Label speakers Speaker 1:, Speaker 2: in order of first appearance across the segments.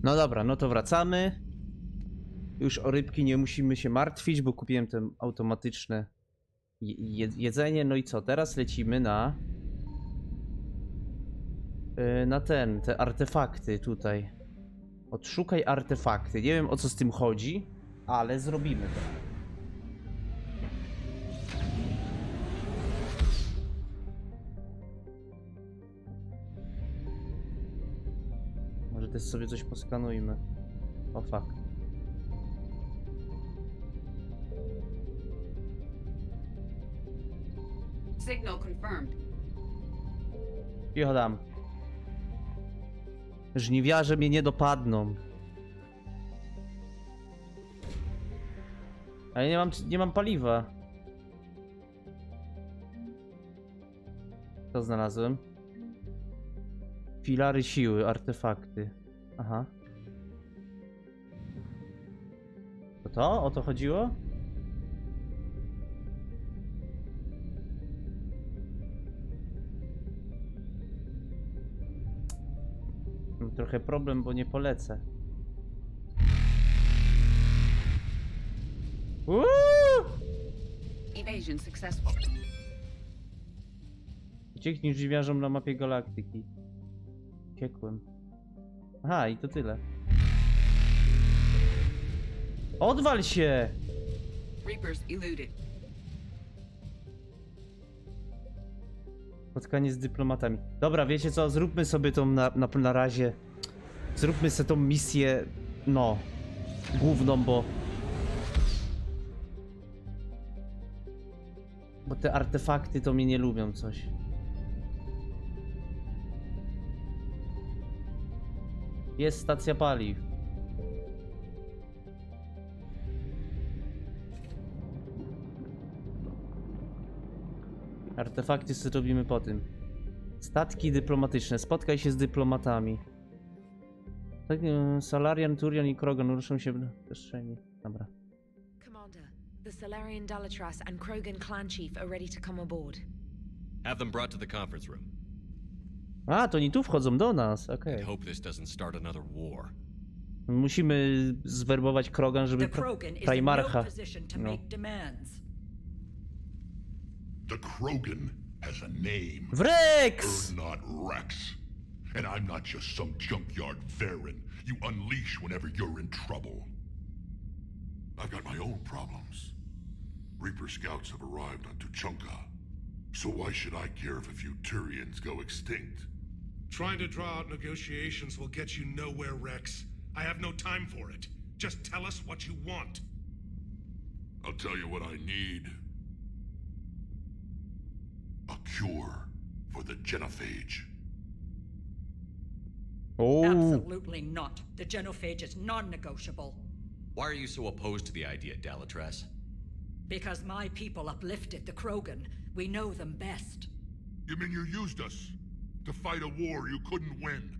Speaker 1: No dobra, no to wracamy. Już o rybki nie musimy się martwić, bo kupiłem te automatyczne jedzenie. No i co? Teraz lecimy na te artefakty tutaj. Odszukaj artefakty. Nie wiem, o co z tym chodzi, ale zrobimy to. Może też sobie coś poskanujmy. O fuck.
Speaker 2: Signal confirmed.
Speaker 1: Cicho dam. Żniwiarze mnie nie dopadną. Ale nie mam paliwa. Co znalazłem? Filary siły, artefakty. Aha. To? O to chodziło? Mam trochę problem, bo nie polecę.
Speaker 2: Evasion successful.
Speaker 1: Ucieknij Żniwiarzom na mapie galaktyki. Uciekłem. Aha, i to tyle. Odwal się!
Speaker 2: Reapers eluded.
Speaker 1: Spotkanie z dyplomatami. Dobra, wiecie co? Zróbmy sobie tą na razie. Zróbmy sobie tą misję, no, główną, bo te artefakty to mnie nie lubią coś. Jest stacja paliw. Artefakty sobie robimy po tym. Statki dyplomatyczne. Spotkaj się z dyplomatami. Salarian, Turian i Krogan ruszą się w przestrzeni. Dobra.
Speaker 3: Commander, the Salarian Dalatras and Krogan clan chief are ready to come aboard.
Speaker 4: Have them brought to the conference room.
Speaker 1: A, to oni tu wchodzą do nas, okej.
Speaker 4: I hope this doesn't start another war.
Speaker 1: Musimy zwerbować Krogan, żeby Primarcha. No.
Speaker 5: The Krogan has a name.
Speaker 1: Wrex!
Speaker 5: You're not Wrex. And I'm not just some junkyard Varen you unleash whenever you're in trouble. I've got my own problems. Reaper scouts have arrived on Tuchanka. So why should I care if a few Turians go extinct?
Speaker 6: Trying to draw out negotiations will get you nowhere, Wrex. I have no time for it. Just tell us what you want.
Speaker 5: I'll tell you what I need. A cure for the genophage.
Speaker 1: Oh.
Speaker 7: Absolutely not. The genophage is non-negotiable.
Speaker 4: Why are you so opposed to the idea, Dalatras?
Speaker 7: Because my people uplifted the Krogan. We know them best.
Speaker 5: You mean you used us to fight a war you couldn't win?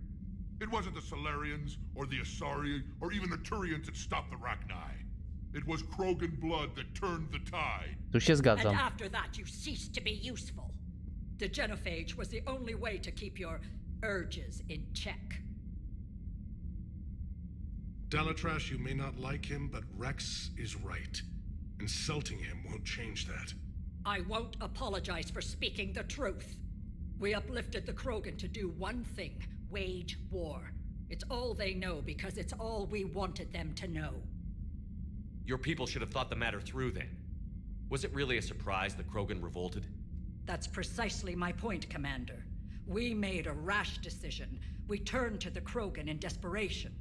Speaker 5: It wasn't the Salarians, or the Asari, or even the Turians that stopped the Rachni. It was Krogan blood that turned the tide.
Speaker 1: Tu się zgadzam.
Speaker 7: And after that you ceased to be useful. The genophage was the only way to keep your urges in check.
Speaker 6: Dalatras, you may not like him, but Wrex is right. Insulting him won't change that.
Speaker 7: I won't apologize for speaking the truth. We uplifted the Krogan to do one thing, wage war. It's all they know because it's all we wanted them to know.
Speaker 4: Your people should have thought the matter through then. Was it really a surprise the Krogan revolted?
Speaker 7: That's precisely my point, Commander. We made a rash decision. We turned to the Krogan in desperation.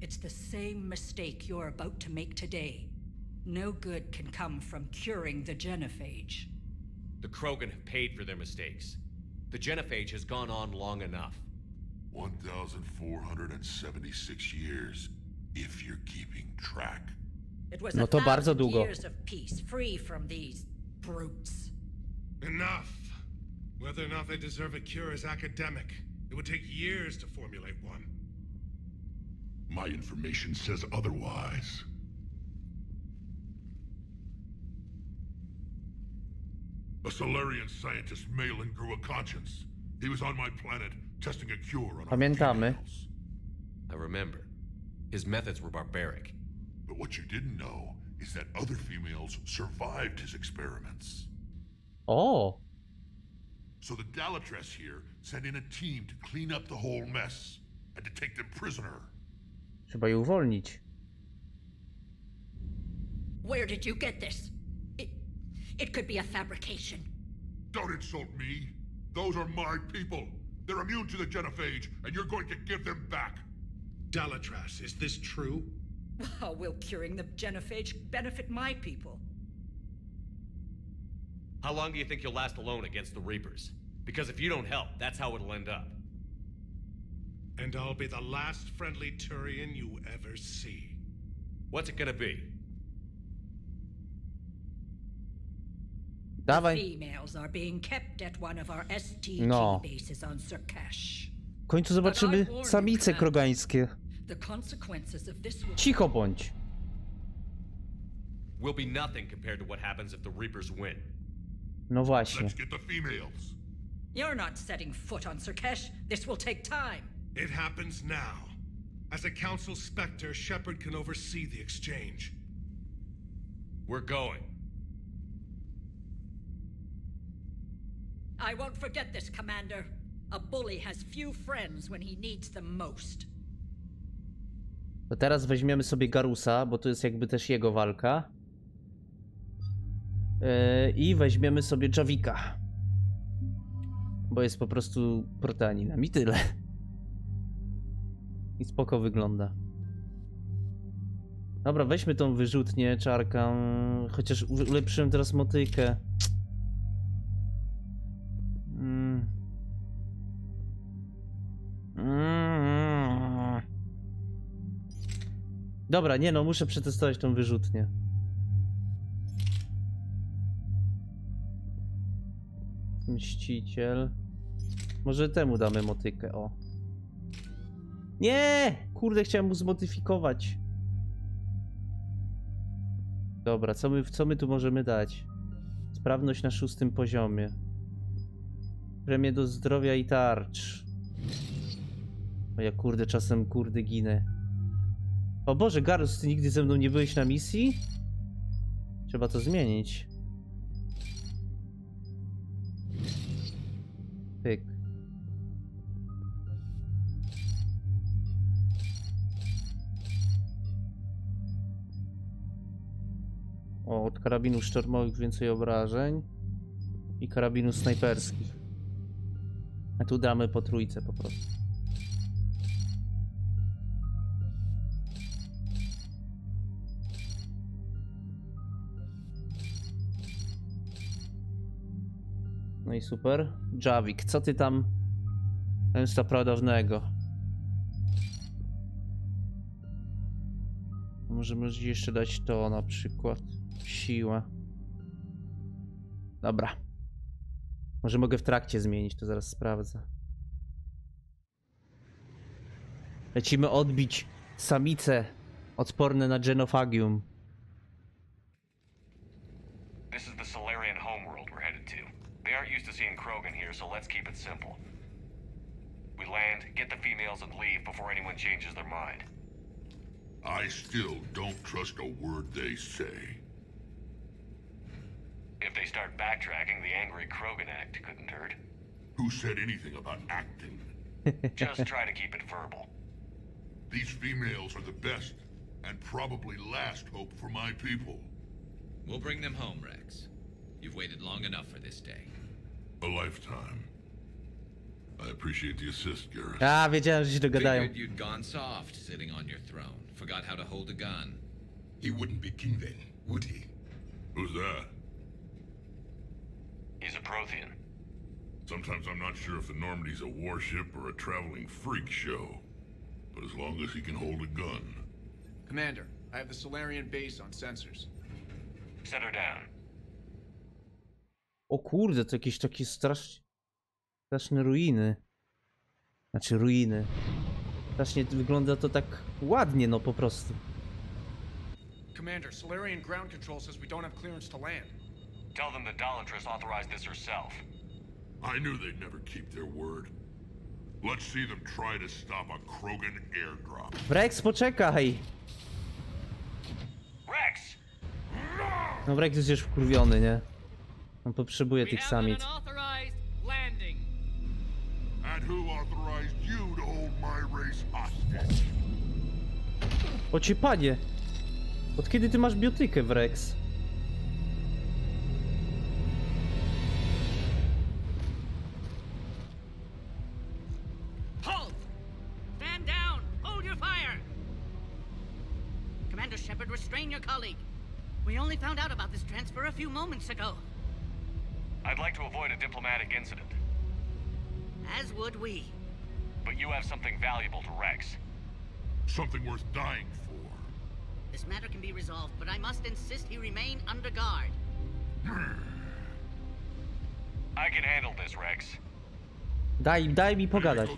Speaker 7: It's the same mistake you're about to make today. No good can come from curing the genophage.
Speaker 4: The Krogan have paid for their mistakes. The genophage has gone on long enough.
Speaker 5: 1,476 years, if you're keeping track.
Speaker 7: It was
Speaker 1: No to bardzo długo.
Speaker 7: years of peace, free from these brutes.
Speaker 6: Enough. Whether or not they deserve a cure is academic. It would take years to formulate one.
Speaker 5: My information says otherwise. A Solarian scientist, Malin, grew a conscience. He was on my planet, testing a cure on our
Speaker 1: Pamiętamy.
Speaker 5: females.
Speaker 4: I remember. His methods were barbaric.
Speaker 5: But what you didn't know is that other females survived his experiments.
Speaker 1: O!
Speaker 5: So the Dalatress here sent in a team to clean up the whole mess and to take them prisoner.
Speaker 1: Trzeba je uwolnić.
Speaker 7: Where did you get this? It could be a fabrication.
Speaker 5: Don't insult me. Those are my people. They're immune to the genophage, and you're going to give them back.
Speaker 6: Dalatrass, is this true?
Speaker 7: How will curing the genophage benefit my people?
Speaker 4: How long do you think you'll last alone against the Reapers? Because if you don't help, that's how it'll end up.
Speaker 6: And I'll be the last friendly Turian you ever see.
Speaker 4: What's it gonna be?
Speaker 1: Dawaj.
Speaker 7: Females are being kept at one of our STG
Speaker 1: No.
Speaker 7: bases on Surkash.
Speaker 1: W końcu zobaczymy samice krogańskie.
Speaker 7: The consequences of this will...
Speaker 1: Cicho bądź.
Speaker 4: Will be nothing compared to what happens if the Reapers win.
Speaker 1: No właśnie.
Speaker 5: Let's get the females.
Speaker 7: You're not setting foot on Surkash. This will take time.
Speaker 6: It happens now. As a council specter, Shepard can oversee the exchange.
Speaker 4: We're going.
Speaker 7: I won't forget this, Commander. A bully has few friends when he needs them most.
Speaker 1: To teraz weźmiemy sobie Garusa, bo to jest jakby też jego walka. I weźmiemy sobie Javika. Bo jest po prostu proteaninem i tyle. I spoko wygląda. Dobra, weźmy tą wyrzutnię, czarkę. Chociaż ulepszyłem teraz motykę. Dobra, nie no, muszę przetestować tą wyrzutnię. Mściciel. Może temu damy motykę, o. Nie! Kurde, chciałem mu zmodyfikować. Dobra, co my tu możemy dać? Sprawność na 6. poziomie. Premię do zdrowia i tarcz. O ja kurde, czasem kurde ginę. O Boże, Garus, ty nigdy ze mną nie byłeś na misji? Trzeba to zmienić. Pyk. O, od karabinów sztormowych więcej obrażeń. I karabinów snajperskich. A tu damy po trójce po prostu. No i super. Javik, co ty tam? Męstwa pradawnego. Możemy jeszcze dać to na przykład. Siłę. Dobra. Może mogę w trakcie zmienić, to zaraz sprawdzę. Lecimy odbić samice odporne na genofagium.
Speaker 4: This is the Solarian homeworld we're headed to. They aren't used to seeing Krogan here, so let's keep it simple. We land, get the females, and leave before anyone changes their mind.
Speaker 5: I still don't trust a word they say.
Speaker 4: If they start backtracking, the angry Krogan act couldn't hurt.
Speaker 5: Who said anything about acting?
Speaker 4: Just try to keep it verbal.
Speaker 5: These females are the best and probably last hope for my people.
Speaker 8: We'll bring them home, Wrex. You've waited long enough for this day.
Speaker 5: A lifetime. I appreciate the assist, Garrus.
Speaker 1: A, wiedziałem, że się dogadają.
Speaker 8: Figured you'd gone soft sitting on your throne. Forgot how to hold a gun.
Speaker 5: He wouldn't be king then, would he? Who's that?
Speaker 4: He's a Prothean.
Speaker 5: Sometimes I'm not sure if the Normandy's a warship or a traveling freak show. But as long as he can hold a gun.
Speaker 9: Commander, I have the Solarian base on sensors.
Speaker 4: Set her down.
Speaker 1: O kurde, to jakieś takie straszne ruiny. Znaczy ruiny. Strasznie wygląda to tak ładnie, no po prostu.
Speaker 9: Commander, Solarian ground control says we don't have clearance to land.
Speaker 4: Tell them the Dalatress authorized this herself.
Speaker 5: I knew they'd never keep their word. Let's see them try to stop a Krogan airdrop.
Speaker 1: Wrex, poczekaj!
Speaker 4: Wrex!
Speaker 1: No Wrex jest już wkurwiony, nie? On potrzebuje tych samic.
Speaker 5: And who authorized you to hold my race hostage?
Speaker 1: O cię panie! Od kiedy ty masz biotykę, Wrex?
Speaker 10: Halt! Stand down! Hold your fire! Commander Shepard, restrain your colleague. We only found out about this transfer a few moments ago.
Speaker 4: I'd like to avoid a diplomatic incident.
Speaker 10: As would we.
Speaker 4: But you have something valuable to Wrex.
Speaker 5: Something worth dying for.
Speaker 10: This matter can be resolved, but I must insist he remain under guard.
Speaker 4: I can handle this, Wrex.
Speaker 1: Daj mi pogadać.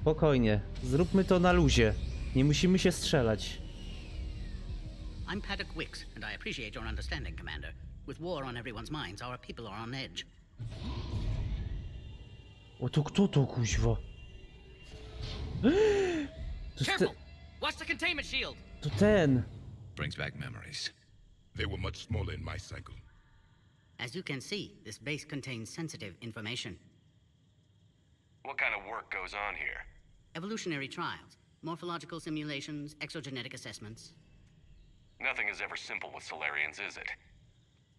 Speaker 1: Spokojnie. Zróbmy to na luzie. Nie musimy się strzelać.
Speaker 10: I'm Paddock Wicks, and I appreciate your understanding, Commander. With war on everyone's minds, our people are on edge.
Speaker 1: O to kto to, kuźwa?
Speaker 10: Careful! Watch the containment shield!
Speaker 1: To ten.
Speaker 8: Brings back memories.
Speaker 11: They were much smaller in my cycle.
Speaker 10: As you can see, this base contains sensitive information.
Speaker 4: What kind of work goes on here?
Speaker 10: Evolutionary trials, morphological simulations, exogenetic assessments.
Speaker 4: Nothing is ever simple with Solarians, is it?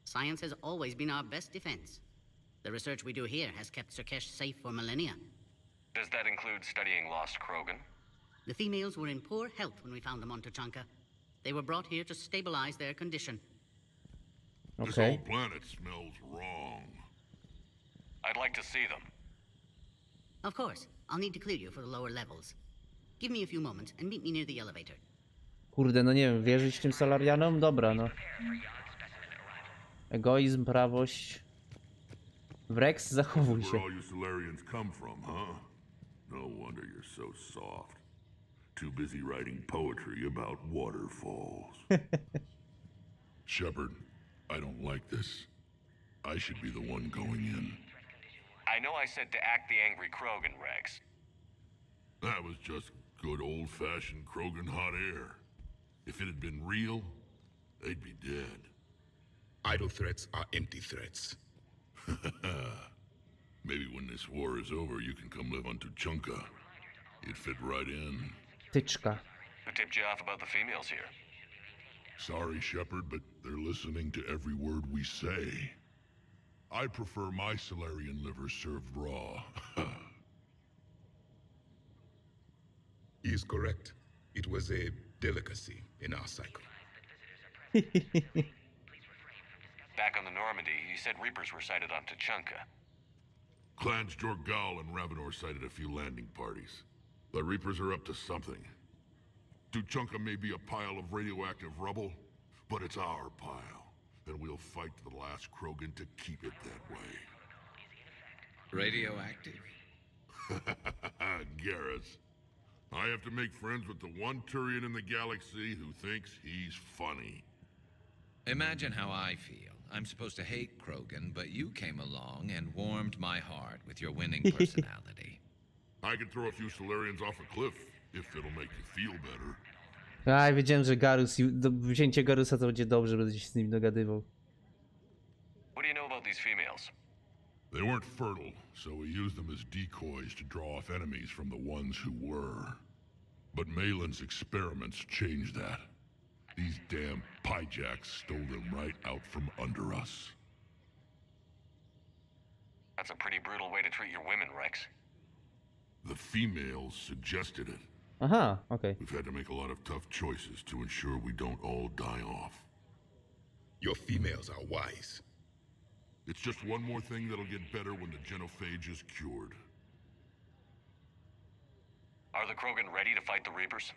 Speaker 10: Science has always been our best defense. The research we do here has kept Surkesh safe for millennia.
Speaker 4: Does that include studying lost Krogan?
Speaker 10: The females were in poor health when we found them on Tuchanka. They were brought here to stabilize their condition.
Speaker 5: This whole planet smells wrong.
Speaker 4: I'd like to see them.
Speaker 10: Of course. I'll need to clear you for the lower levels. Give me a few moments and meet me near the elevator.
Speaker 1: Kurde, no nie wiem, wierzyć tym Solarianom? Dobra, no. Egoizm, prawość. Wrex, zachowuj się.
Speaker 5: Where all you Solarians come from, huh? No wonder you're so soft. Too busy writing poetry about waterfalls. Shepard, I don't like this. I should be the one going in.
Speaker 4: I know I said to act the angry Krogan, Wrex.
Speaker 5: That was just good old-fashioned Krogan hot air. If it had been real, they'd be dead.
Speaker 11: Idle threats are empty threats.
Speaker 5: Maybe when this war is over, you can come live on Tuchanka. You'd fit right in.
Speaker 1: Tyczka.
Speaker 4: Who tipped you off about the females here?
Speaker 5: Sorry, Shepard, but they're listening to every word we say. I prefer my Solarian liver served raw.
Speaker 11: He is correct. It was a delicacy in our cycle.
Speaker 4: Back on the Normandy, you said Reapers were sighted on Tuchanka.
Speaker 5: Clans Jorgal and Ravenor sighted a few landing parties. The Reapers are up to something. Tuchanka may be a pile of radioactive rubble, but it's our pile. And we'll fight to the last Krogan to keep it that way.
Speaker 8: Radioactive?
Speaker 5: Garrus. I have to make friends with the one Turian in the galaxy who thinks he's funny.
Speaker 8: Imagine how I feel. I'm supposed to hate Krogan, but you came along and warmed my heart with your winning personality.
Speaker 5: I could throw a few Solarians off a cliff, if it'll make you feel better.
Speaker 1: Aj, wiedziałem, że Garus, wzięcie Garusa to będzie dobrze, będę się z nim dogadywał.
Speaker 4: What do you know about these females?
Speaker 5: They weren't fertile, so we used them as decoys to draw off enemies from the ones who were. But Malin's experiments changed that. These damn pyjacks stole them right out from under us.
Speaker 4: That's a pretty brutal way to treat your women, Wrex.
Speaker 5: The females suggested it.
Speaker 1: Aha, okay.
Speaker 5: We've had to make a lot of tough choices to ensure we don't all die off.
Speaker 11: Your females are wise.
Speaker 5: It's just one more thing that'll get better when the genophage is cured.
Speaker 4: Are the Krogan ready to fight the Reapers?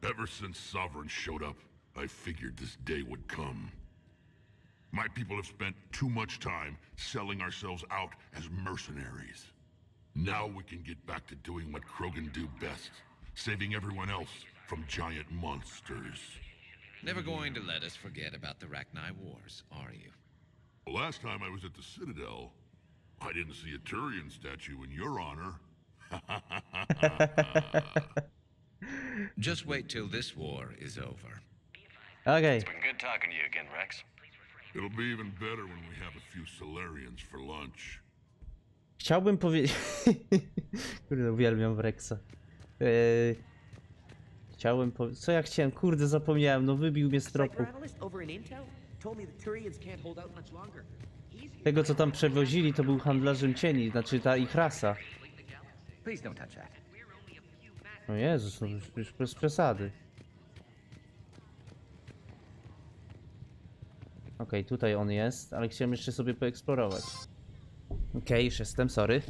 Speaker 5: Ever since Sovereign showed up, I figured this day would come. My people have spent too much time selling ourselves out as mercenaries. Now we can get back to doing what Krogan do best, saving everyone else from giant monsters.
Speaker 8: Never going to let us forget about the Rachni Wars, are you?
Speaker 5: The last time I was at the Citadel, I didn't see a Turian statue in your honor.
Speaker 8: Just wait till this war is over.
Speaker 1: Okej.
Speaker 4: It's been good talking to you again, Wrex.
Speaker 5: It'll be even better when we have a few Solarians for lunch.
Speaker 1: Chciałbym powiedzieć... Kurde, uwielbiam Wrexa. Chciałem powiedzieć... Co ja chciałem? Kurde, zapomniałem. No wybił mnie z tropu. Tego, co tam przewozili, to był handlarzem cieni. Znaczy ta ich rasa. O Jezus, no już bez przesady. Okej, tutaj on jest, ale chciałem jeszcze sobie poeksplorować. Okej, już jestem, sorry.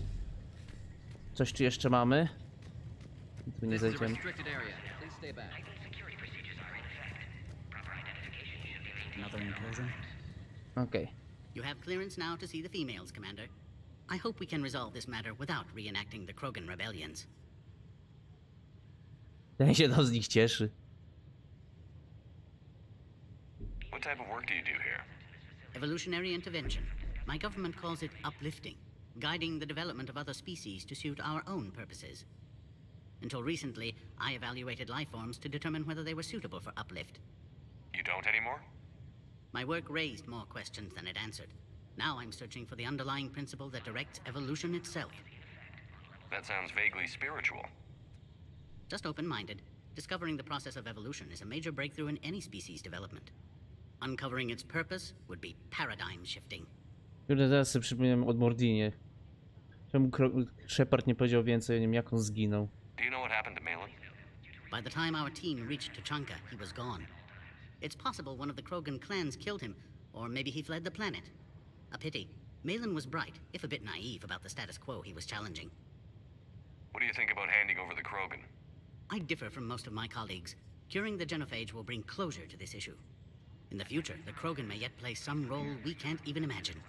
Speaker 1: Coś tu jeszcze mamy? Tu nie zajdziemy. Okej.
Speaker 10: You have clearance now to see the females, Commander. I hope we can resolve this matter without reenacting the Krogan rebellions.
Speaker 1: Ten się z nich cieszy.
Speaker 4: What type of work do you do here?
Speaker 10: Evolutionary intervention. My government calls it uplifting, guiding the development of other species to suit our own purposes. Until recently, I evaluated life forms to determine whether they were suitable for uplift.
Speaker 4: You don't anymore?
Speaker 10: My work raised more questions than it answered. Now I'm searching for the underlying principle that directs evolution itself.
Speaker 4: That sounds vaguely spiritual.
Speaker 10: Just open-minded, discovering the process of evolution is a major breakthrough in any species development. Uncovering its purpose would be paradigm shifting.
Speaker 1: Kurde, teraz sobie przypomniałem o Mordinie. Czemu Shepard nie powiedział więcej o nim, jak on zginął?
Speaker 4: Do you know what happened to Malin?
Speaker 10: By the time our team reached Tuchanka, he was gone. It's possible one of the Krogan clans killed him, or maybe he fled the planet. A pity. Malin was bright, if a bit naive, about the status quo he was challenging.
Speaker 4: What do you think about handing over the Krogan?
Speaker 10: I differ from most of my colleagues. Curing the genophage will bring closure to this issue. In the future, the Krogan may yet play some role we can't even imagine.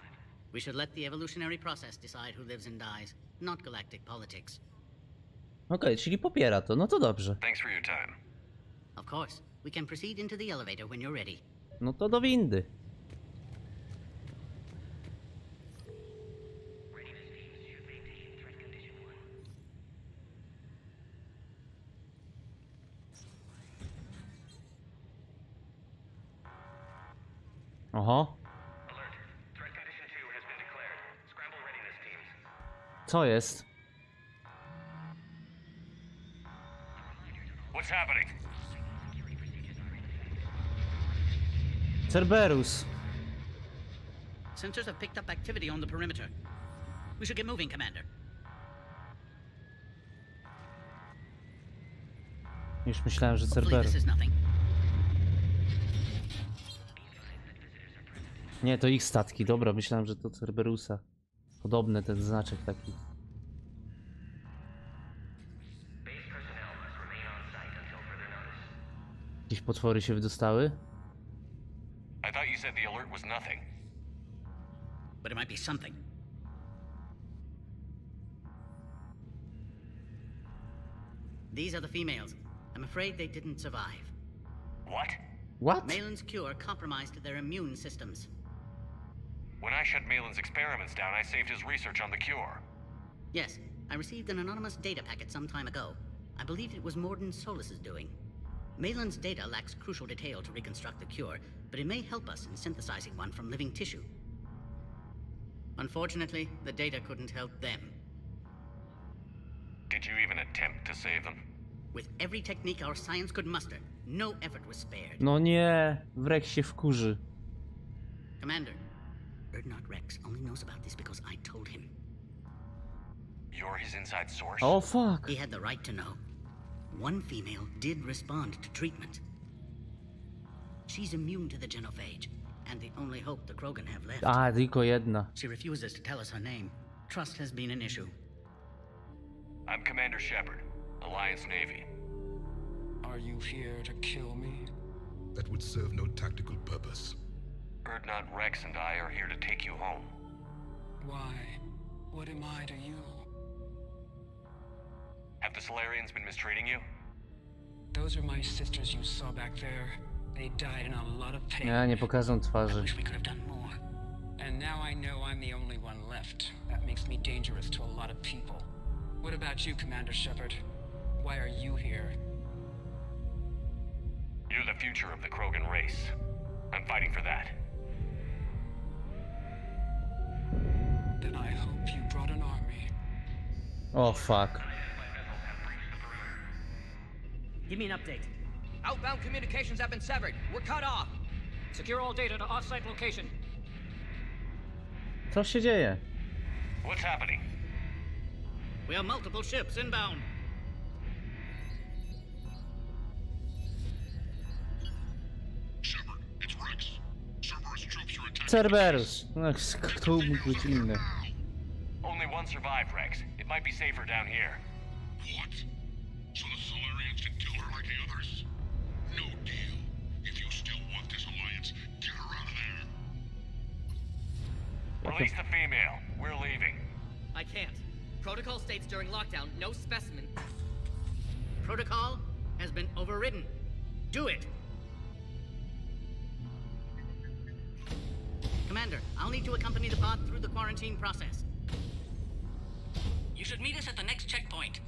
Speaker 10: We should let the evolutionary process decide who lives and dies, not galactic politics.
Speaker 1: Okej, czyli popiera to, no to dobrze.
Speaker 4: Thanks for your time.
Speaker 10: Of course. We can proceed into the elevator when you're ready.
Speaker 1: No to do windy. Oho. Co jest?
Speaker 4: What's happening?
Speaker 1: Cerberus.
Speaker 10: Sensors have picked up activity on the perimeter. We should get moving, Commander.
Speaker 1: Już myślałem, że
Speaker 10: Hopefully
Speaker 1: Cerberus.
Speaker 10: this is nothing.
Speaker 1: Nie, to ich statki. Dobra, myślałem, że to Cerberusa. Podobny ten znaczek taki. Jakieś potwory się wydostały?
Speaker 4: I thought you said the alert was nothing.
Speaker 10: But it might be something. These are the females. I'm afraid they didn't survive.
Speaker 4: What?
Speaker 1: What?
Speaker 10: Malin's cure compromised their immune systems.
Speaker 4: When I shut Malin's experiments down, I saved his research on the cure.
Speaker 10: Yes, I received an anonymous data packet some time ago. I believed it was Morden Solus's doing. Malin's data lacks crucial detail to reconstruct the cure, but it may help us in synthesizing one from living tissue. Unfortunately, the data couldn't help them.
Speaker 4: Did you even attempt to save them?
Speaker 10: With every technique our science could muster, no effort was spared.
Speaker 1: No nie, Wrex się wkurzy.
Speaker 10: Commander, Wrex only knows about this because I told him.
Speaker 4: You're his inside source?
Speaker 1: Oh fuck.
Speaker 10: He had the right to know. One female did respond to treatment. She's immune to the genophage, and the only hope the Krogan have left.
Speaker 1: Tylko jedna.
Speaker 10: She refuses to tell us her name. Trust has been an issue.
Speaker 4: I'm Commander Shepherd, Alliance Navy.
Speaker 9: Are you here to kill me?
Speaker 11: That would serve no tactical purpose.
Speaker 4: Wrex and I are here to take you home.
Speaker 9: Why? What am I to you?
Speaker 4: Have the Solarians been mistreating you?
Speaker 9: Those are my sisters you saw back there. They died in a lot of pain.
Speaker 1: Nie pokażą
Speaker 10: I
Speaker 1: twarzy.
Speaker 10: wish we could have done more.
Speaker 12: And now I know I'm the only one left. That makes me dangerous to a lot of people. What about you, Commander Shepard? Why are you here?
Speaker 4: You're the future of the Krogan race. I'm fighting for that.
Speaker 12: Then I hope you brought an army.
Speaker 1: O fuck.
Speaker 13: Give me an update.
Speaker 14: Outbound communications have been severed. We're cut off.
Speaker 13: Secure all data to off-site location.
Speaker 1: Co się dzieje?
Speaker 4: What's happening?
Speaker 10: We have multiple ships inbound.
Speaker 5: Shepard, it's Wrex. Cerberus troops are attacking.
Speaker 1: Cerberus. No, kto mógł być inny?
Speaker 4: Only one survived, Wrex. It might be safer down here.
Speaker 5: What? So the Solarians can kill her like the others? No deal. If you still want this alliance, get her out of there.
Speaker 4: Release the female. We're leaving.
Speaker 14: I can't. Protocol states during lockdown, no specimen.
Speaker 10: Protocol has been overridden. Do it! Commander, I'll need to accompany the pod through the quarantine process.
Speaker 13: You should meet us at the next checkpoint.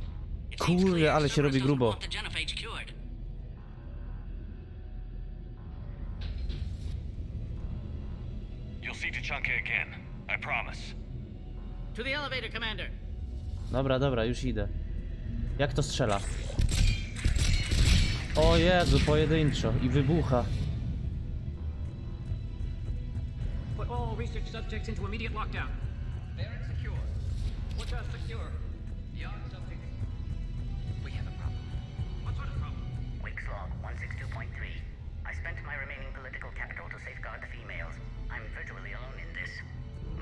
Speaker 1: Kurde, ale się robi grubo.
Speaker 4: You'll see Dziekuje again. I promise.
Speaker 10: To the elevator, Commander.
Speaker 1: Dobra, dobra, już idę. Jak to strzela? O Jezu, pojedynczo. I wybucha.
Speaker 13: Put all research subjects into immediate lockdown.
Speaker 14: They're insecure. What's our secure? Beyond subjects. We have a problem.
Speaker 13: What sort of problem?
Speaker 10: Wix log 162.3. I spent my remaining political capital to safeguard the females. I'm virtually alone in this.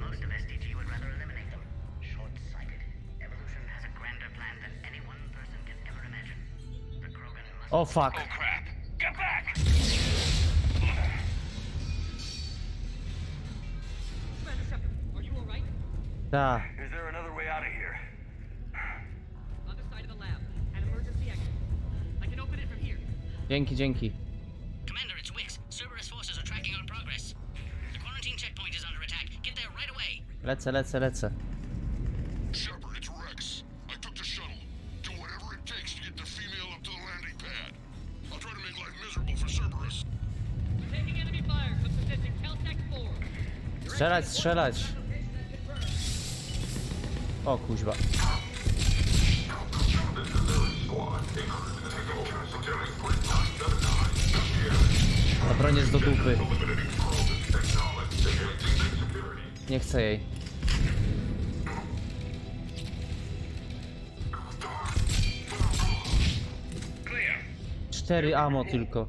Speaker 10: Most of SDG would rather eliminate them. Short-sighted. Evolution has a grander plan than any one person can ever imagine. The Krogan must...
Speaker 1: Oh fuck.
Speaker 4: Oh crap. Get back!
Speaker 14: Commander Shepard, are you alright?
Speaker 1: Ta.
Speaker 4: Is there another way out of here?
Speaker 14: Other side of the lab. An emergency exit. I can open it from here.
Speaker 1: Dzięki, dzięki.
Speaker 10: Commander, it's Wix. Cerberus forces are tracking our progress. The quarantine checkpoint is under attack. Get there right away.
Speaker 1: Lecę.
Speaker 5: Shepard, it's Wrex. I took the shuttle. Do whatever it takes to get the female up to the landing pad. I'll try to make life miserable for Cerberus.
Speaker 14: We're taking enemy fire from position Caltech 4.
Speaker 1: Strzelać. O kuźwa. Ta broń jest do dupy. Nie chcę jej. Cztery ammo tylko.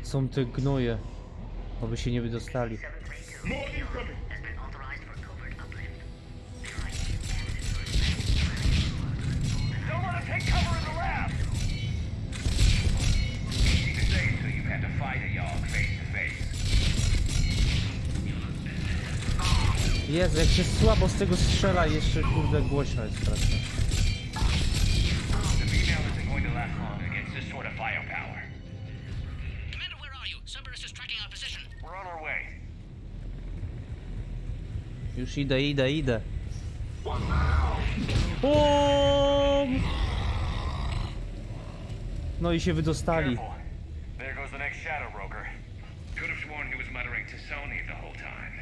Speaker 1: Są te gnoje. Oby się nie wydostali. Jezu, jak się słabo z tego strzela, jeszcze kurde głośno jest strasznie. Już idę. O! No i się wydostali.
Speaker 4: There goes the next shadow broker. Could have sworn he was muttering to Sony the whole time.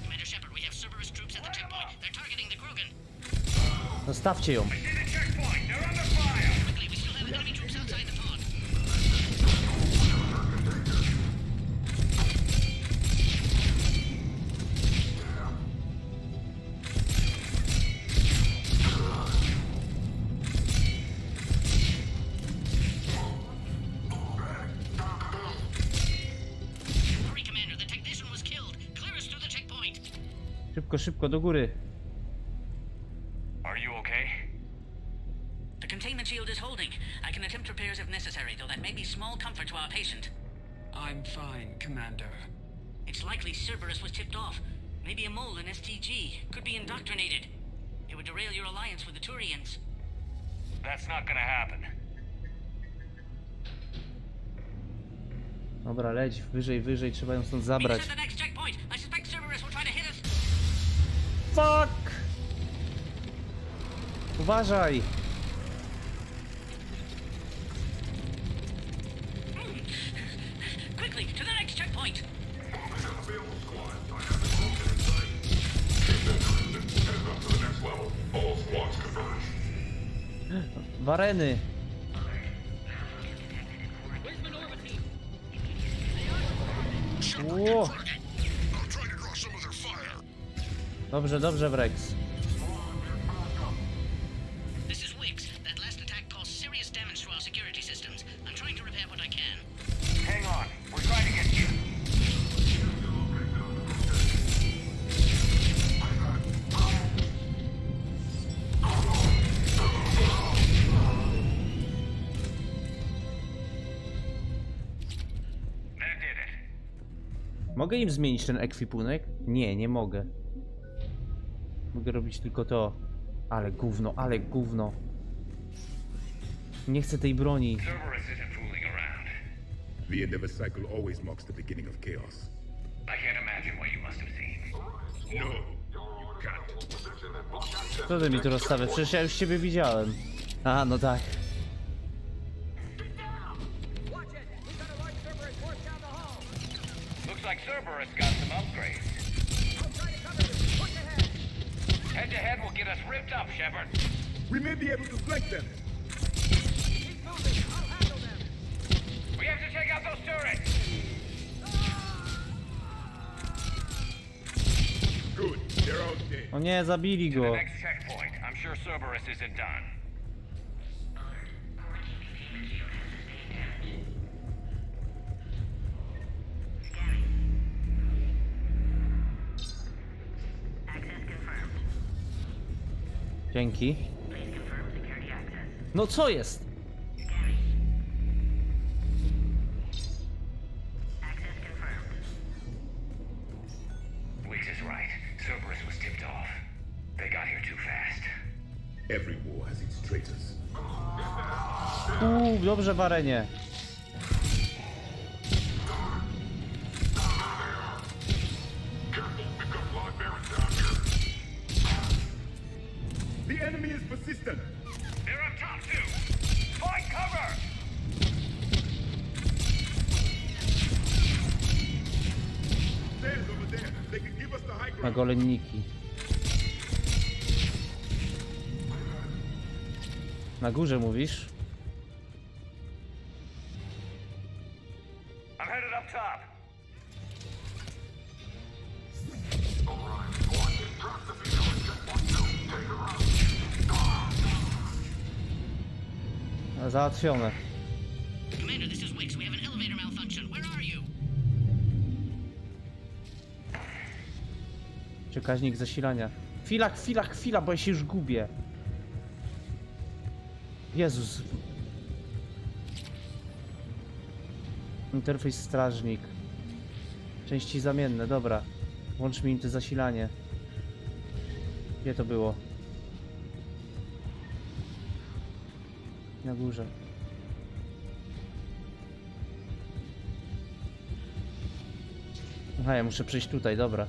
Speaker 10: Commander Shepard, we have Cerberus troops at the checkpoint. They're targeting the Krogan.
Speaker 1: Zostawcie ją.
Speaker 10: Quickly, we still have enemy troops outside the pod. Hurry, Commander, the technician was killed. Clear us through the checkpoint.
Speaker 1: Szybko, do góry.
Speaker 4: Are you okay?
Speaker 13: The containment shield is holding. I can attempt repairs if necessary, though that may be small comfort to our patient.
Speaker 12: I'm fine, Commander.
Speaker 13: It's likely Cerberus was tipped off. Maybe a mole in STG. Could be indoctrinated. It would derail your alliance with the Turians.
Speaker 4: That's not gonna happen.
Speaker 1: Dobra, leć wyżej, wyżej, trzeba ją stąd zabrać. Fuck! Uważaj!
Speaker 13: Quickly, to the next checkpoint.
Speaker 1: Wareny! Ło. Dobrze, dobrze, Wrex.
Speaker 13: This is Wix. That last attack caused serious damage to our security systems. I'm trying to repair what I can.
Speaker 4: Hang on. We're trying to get you.
Speaker 1: Mogę im zmienić ten ekwipunek? Nie, nie mogę. Mogę robić tylko to. Ale gówno, ale gówno. Nie chcę tej broni.
Speaker 11: The end of a cycle always marks the beginning of chaos.
Speaker 4: I can't imagine what you must have seen.
Speaker 11: No, you can't.
Speaker 1: Co ty mi tu rozstawiasz? Przecież ja już ciebie widziałem. A, no tak.
Speaker 4: Looks like Cerberus got some upgrades. Head to head will get us ripped up, Shepard.
Speaker 11: We may be able to flank them.
Speaker 4: We have to take out those turrets.
Speaker 11: Good, they're out there.
Speaker 1: O nie, zabili
Speaker 4: To the
Speaker 1: go.
Speaker 4: next checkpoint. I'm sure Cerberus isn't done.
Speaker 1: Dzięki. No co jest?
Speaker 4: Wix is right. Cerberus was tipped off. They got here too fast.
Speaker 11: Every war has its traitors.
Speaker 1: Dobrze, Warenie.
Speaker 11: The enemy is persistent.
Speaker 4: They're up top too. Find cover.
Speaker 11: Stairs over there. They can give us the high
Speaker 1: Na
Speaker 11: ground.
Speaker 1: golenniki. Na górze mówisz?
Speaker 4: I'm headed up top.
Speaker 1: Załatwione.
Speaker 13: Commander, this is Wix. We have an elevator malfunction. Where are you?
Speaker 1: Przekaźnik zasilania. Chwila, chwila, chwila, bo ja się już gubię. Jezus. Interfejs strażnik. Części zamienne, dobra. Włącz mi te zasilanie. Gdzie to było? Na górze. Aha, ja muszę przejść tutaj, dobra.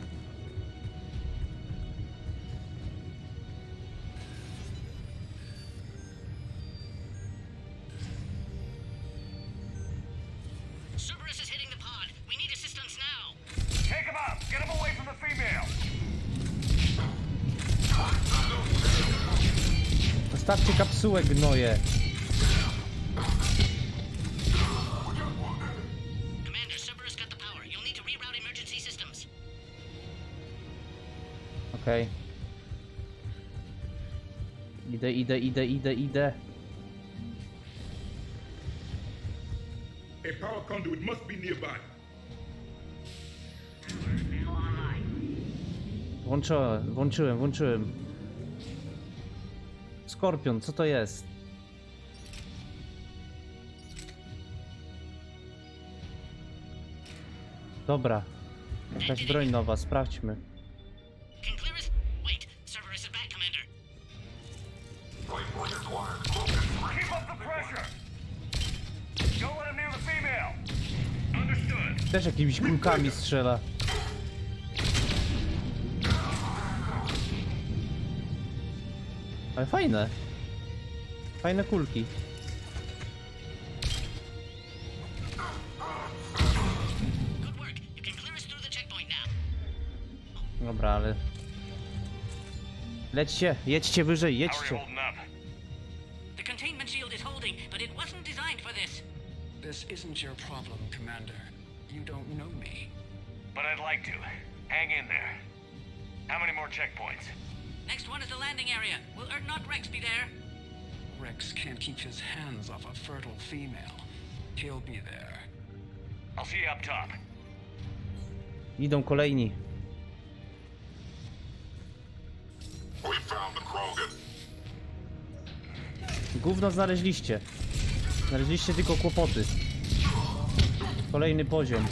Speaker 13: Cerberus is hitting the pod. We need assistance now.
Speaker 4: Take him out. Get him away from the female.
Speaker 1: Zostawcie kapsułę, gnoje.
Speaker 13: Commander, Cerberus got the power. You'll need to reroute emergency systems.
Speaker 1: Okej. Idę.
Speaker 11: A power conduit must be nearby.
Speaker 1: Włączyłem. Skorpion, co to jest? Dobra. Jakaś broń nowa, sprawdźmy. Też jakimiś kulkami strzela. Ale fajne. Fajne kulki. Dobra, ale... Lećcie, jedźcie wyżej, jedźcie.
Speaker 13: The containment shield is holding, but it wasn't designed for this.
Speaker 12: This isn't your problem, Commander. You don't know me.
Speaker 4: But I'd like to. Hang in there. How many more checkpoints?
Speaker 13: Next one is the landing area. Will not Wrex be there?
Speaker 12: Wrex can't keep his hands off a fertile female. He'll be there.
Speaker 4: I'll see you up top.
Speaker 1: Idą kolejni.
Speaker 5: We found the Krogan.
Speaker 1: Gówno znaleźliście. Znaleźliście tylko kłopoty. Kolejny poziom.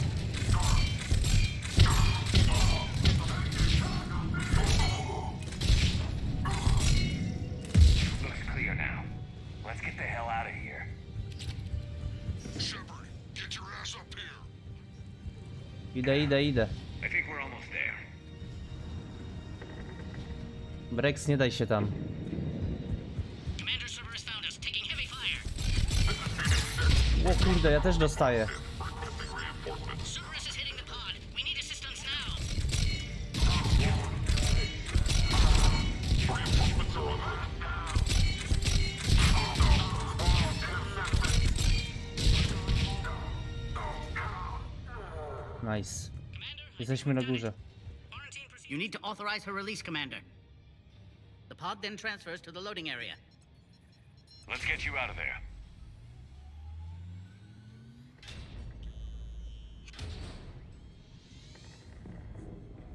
Speaker 4: Looks clear now. Let's get the hell out of here.
Speaker 5: Shepard, get your ass up here.
Speaker 1: Idę.
Speaker 4: I think we're almost there.
Speaker 1: Wrex, nie daj się tam.
Speaker 13: Commander Cerberus found us, taking heavy fire.
Speaker 1: O kurde, ja też dostaję.
Speaker 13: Cerberus is hitting the pod. We need assistance now.
Speaker 1: Nice. Jesteśmy na górze.
Speaker 10: You need to authorize her release, Commander. The pod then transfers to the loading area.
Speaker 4: Let's get you out of there.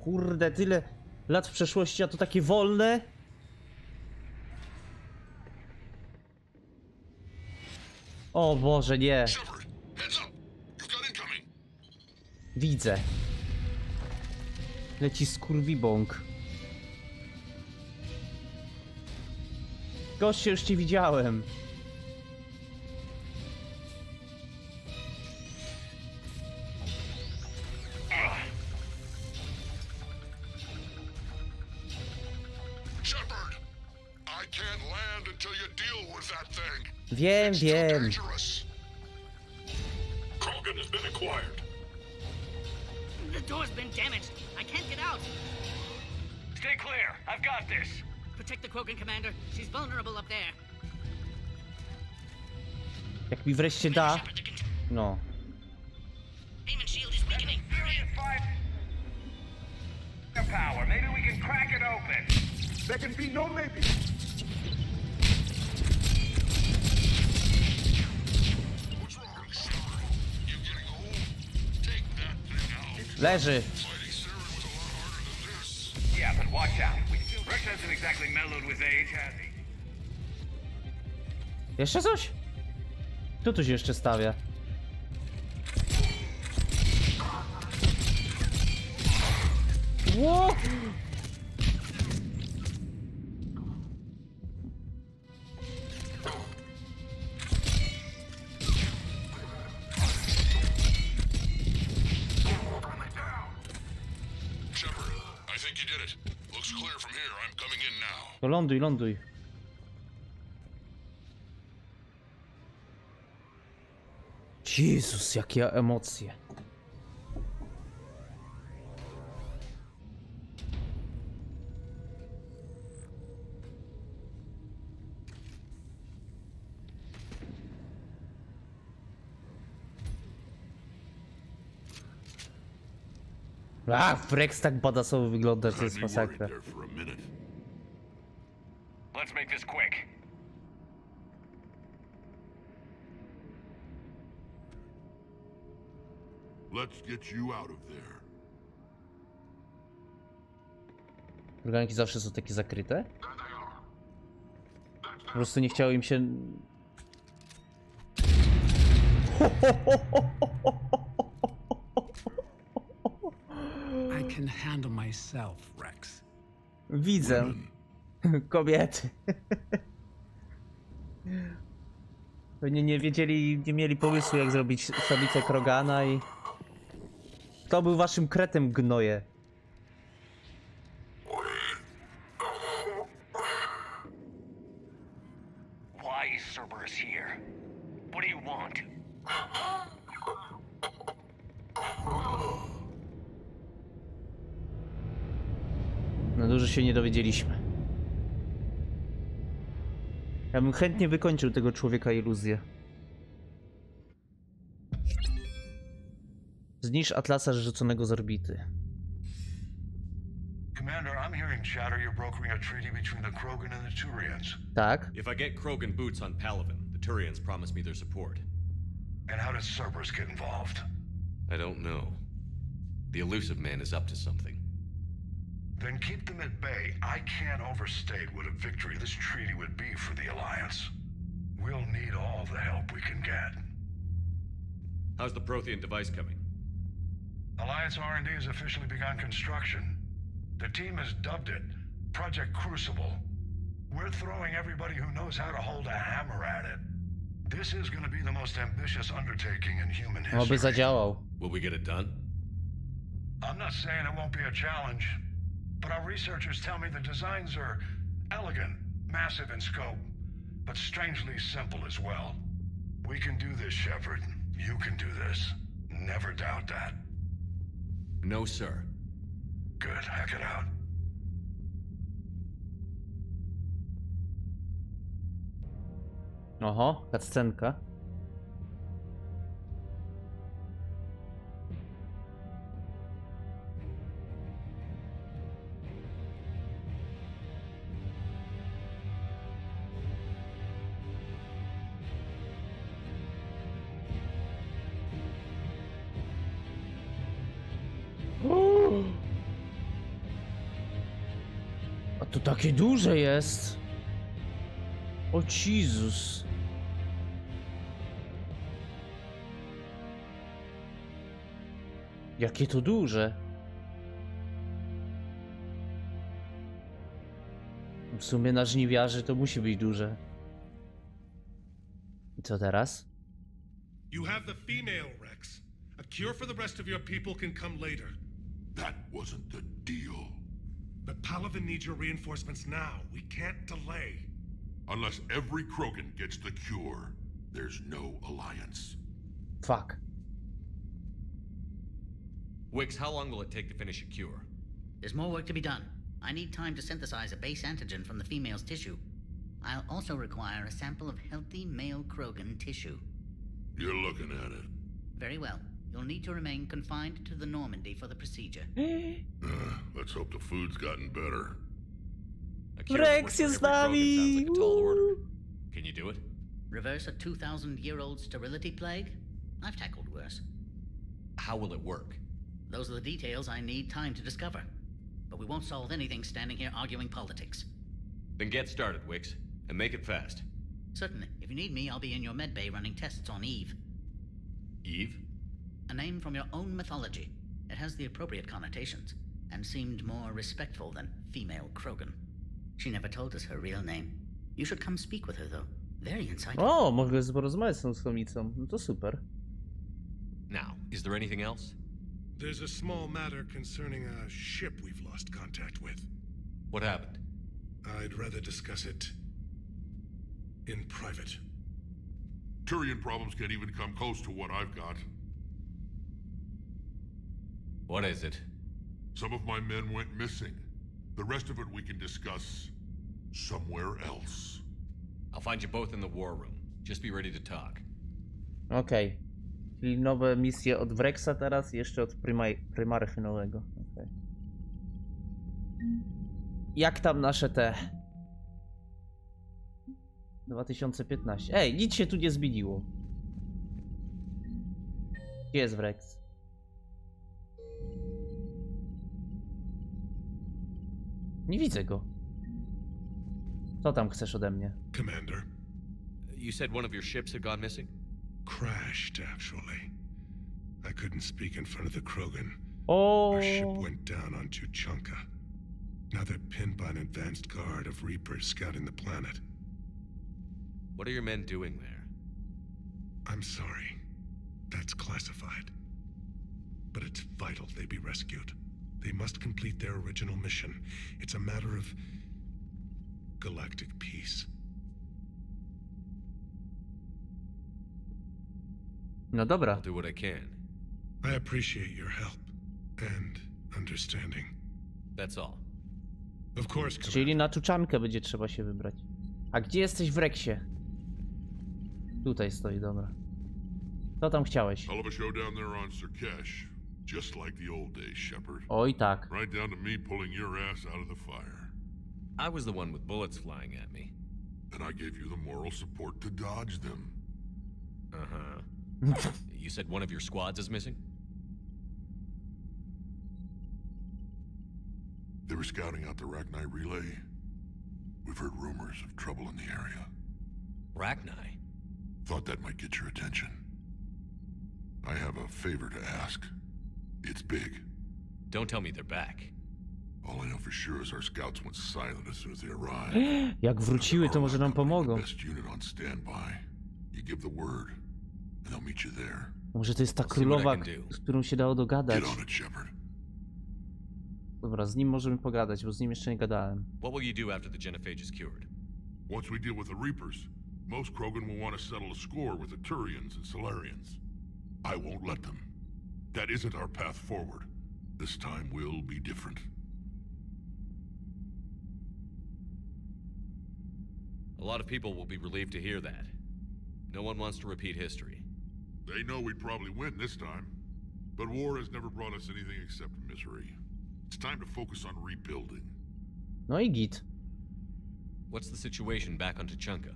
Speaker 1: Kurde, tyle lat w przeszłości, a to takie wolne. O Boże, nie. Widzę. Leci skurwibąk. Goście, już cię widziałem.
Speaker 5: Shepard, I can't land until you deal with that thing.
Speaker 1: Wiem.
Speaker 5: Krogan has been acquired.
Speaker 10: The door's been damaged. I can't get out.
Speaker 4: Stay clear. I've got this.
Speaker 10: Protect the Krogan, Commander. She's vulnerable up there.
Speaker 1: Jak mi wreszcie da. No.
Speaker 13: Containment shield is weakening.
Speaker 4: Power. Maybe we can crack it open.
Speaker 5: There can be no maybe. What's wrong? You're getting old. Take that thing out.
Speaker 1: Leży.
Speaker 4: Yeah, but watch out. Wrex hasn't exactly mellowed with age, has he?
Speaker 1: Jeszcze coś? Kto tu się jeszcze stawia? Ło! To ląduj. Jezus, jakie emocje. Wrex tak badasowo wygląda, to jest masakra.
Speaker 4: Let's make this quick.
Speaker 5: Let's get you out of there.
Speaker 1: Organiki zawsze są takie zakryte? Po prostu nie chciało im się...
Speaker 12: I can handle myself, Wrex.
Speaker 1: Widzę. Kobiety. Pewnie nie wiedzieli, nie mieli pomysłu, jak zrobić samicę Krogana i... Kto był waszym kretem, gnoje?
Speaker 4: Why is Cerberus here? What do you want?
Speaker 1: No dużo się nie dowiedzieliśmy. Ja bym chętnie wykończył tego człowieka iluzję. Zniszcz Atlasa zrzuconego z orbity.
Speaker 5: Commander, I'm hearing chatter you're brokering a treaty between the Krogan and the Turians.
Speaker 1: Tak.
Speaker 15: If I get Krogan boots on Palaven, the Turians promise me their support.
Speaker 5: And how does Cerberus get involved?
Speaker 15: I don't know. The elusive man is up to something.
Speaker 5: Then keep them at bay. I can't overstate what a victory this treaty would be for the Alliance. We'll need all the help we can get.
Speaker 15: How's the Prothean device coming?
Speaker 5: Alliance R&D has officially begun construction. The team has dubbed it Project Crucible. We're throwing everybody who knows how to hold a hammer at it. This is going to be the most ambitious undertaking in human history.
Speaker 1: Oby zadziałał.
Speaker 15: Will we get it done?
Speaker 5: I'm not saying it won't be a challenge, but our researchers tell me the designs are elegant, massive in scope, but strangely simple as well. We can do this, Shepard. You can do this. Never doubt that.
Speaker 15: No, sir.
Speaker 5: Good. Hack it out.
Speaker 1: Oho, cutscenka. A to takie duże jest. O Jezus. Jakie to duże. W sumie na żniwiarzy to musi być duże. I co teraz?
Speaker 6: You have the female, Wrex. A cure for the rest of your people can come later.
Speaker 5: That wasn't the deal.
Speaker 6: But Palaven needs your reinforcements now. We can't delay.
Speaker 5: Unless every Krogan gets the cure, there's no alliance.
Speaker 1: Fuck.
Speaker 15: Wix, how long will it take to finish a cure?
Speaker 10: There's more work to be done. I need time to synthesize a base antigen from the female's tissue. I'll also require a sample of healthy male Krogan tissue.
Speaker 5: You're looking at it.
Speaker 10: Very well. You'll need to remain confined to the Normandy for the procedure.
Speaker 5: Let's hope the food's gotten better.
Speaker 1: Wrex jest z nami!
Speaker 15: Can you do it?
Speaker 10: Reverse a 2,000-year-old sterility plague? I've tackled worse.
Speaker 15: How will it work?
Speaker 10: Those are the details I need time to discover. But we won't solve anything standing here arguing politics.
Speaker 15: Then get started, Wix, and make it fast.
Speaker 10: Certainly. If you need me, I'll be in your medbay running tests on Eve.
Speaker 15: Eve?
Speaker 10: A name from your own mythology. It has the appropriate connotations, and seemed more respectful than female Krogan. She never told us her real name. You should come speak with her, though. Very insightful.
Speaker 1: O, mogę porozmawiać z tą słomicą. No to super.
Speaker 15: Now, is there anything else?
Speaker 6: There's a small matter concerning a ship we've lost contact with.
Speaker 15: What happened?
Speaker 6: I'd rather discuss it in private.
Speaker 5: Turian problems can't even come close to what I've got.
Speaker 15: What is it?
Speaker 5: Some of my men went missing. The rest of it we can discuss somewhere else.
Speaker 15: I'll find you both in the war room. Just be ready to talk.
Speaker 1: Okej. Czyli nowe misje od Wrexa teraz i jeszcze od Primarchy nowego. Okay. Jak tam nasze te... 2015. Ej, nic się tu nie zmieniło. Gdzie jest Wrex? Nie widzę go. Co tam chcesz ode mnie?
Speaker 6: Commander.
Speaker 15: You said one of your ships had gone missing?
Speaker 6: Crashed, actually. I couldn't speak in front of the Krogan.
Speaker 1: Oh.
Speaker 6: Our ship went down on Tuchanka. Now they're pinned by an advanced guard of Reapers scouting the planet.
Speaker 15: What are your men doing there?
Speaker 6: I'm sorry. That's classified. But it's vital they be rescued. They must complete their original mission. It's a matter of galactic peace.
Speaker 1: No dobra.
Speaker 15: I'll do what I can.
Speaker 6: I appreciate your help and understanding.
Speaker 15: That's all.
Speaker 6: Of course,
Speaker 1: Czyli na czuczankę będzie trzeba się wybrać. A gdzie jesteś w Wrexie? Tutaj stoi, dobra. Co tam chciałeś?
Speaker 5: Hell of a show down there on Sirkesh. Just like the old days, Shepard.
Speaker 1: Oj tak.
Speaker 5: Right down to me pulling your ass out of the fire.
Speaker 15: I was the one with bullets flying at me.
Speaker 5: And I gave you the moral support to dodge them.
Speaker 15: Uh-huh. You said one of your squads is missing?
Speaker 5: They were scouting out the Rachni relay. We've heard rumors of trouble in the area.
Speaker 15: Rachni?
Speaker 5: Thought that might get your attention. I have a favor to ask. It's big.
Speaker 15: Don't tell me they're back.
Speaker 5: All I know for sure is our scouts went silent as soon as they arrived.
Speaker 1: Jak wróciły, to może nam pomogą.
Speaker 5: Best unit on standby. You give the word, and they'll meet you there.
Speaker 1: Może to jest ta królowa, z którą się dało dogadać.
Speaker 5: Get on it, Shepard.
Speaker 1: Dobra, z nim możemy pogadać, bo z nim jeszcze nie gadałem.
Speaker 15: What will you do after the genophage is cured?
Speaker 5: Once we deal with the Reapers, most Krogan will want to settle a score with the Turians and Solarians. I won't let them. That isn't our path forward. This time will be different.
Speaker 15: A lot of people will be relieved to hear that. No one wants to repeat history.
Speaker 5: They know we'd probably win this time. But war has never brought us anything except misery. It's time to focus on rebuilding.
Speaker 1: No i git.
Speaker 15: What's the situation back on Tuchanka?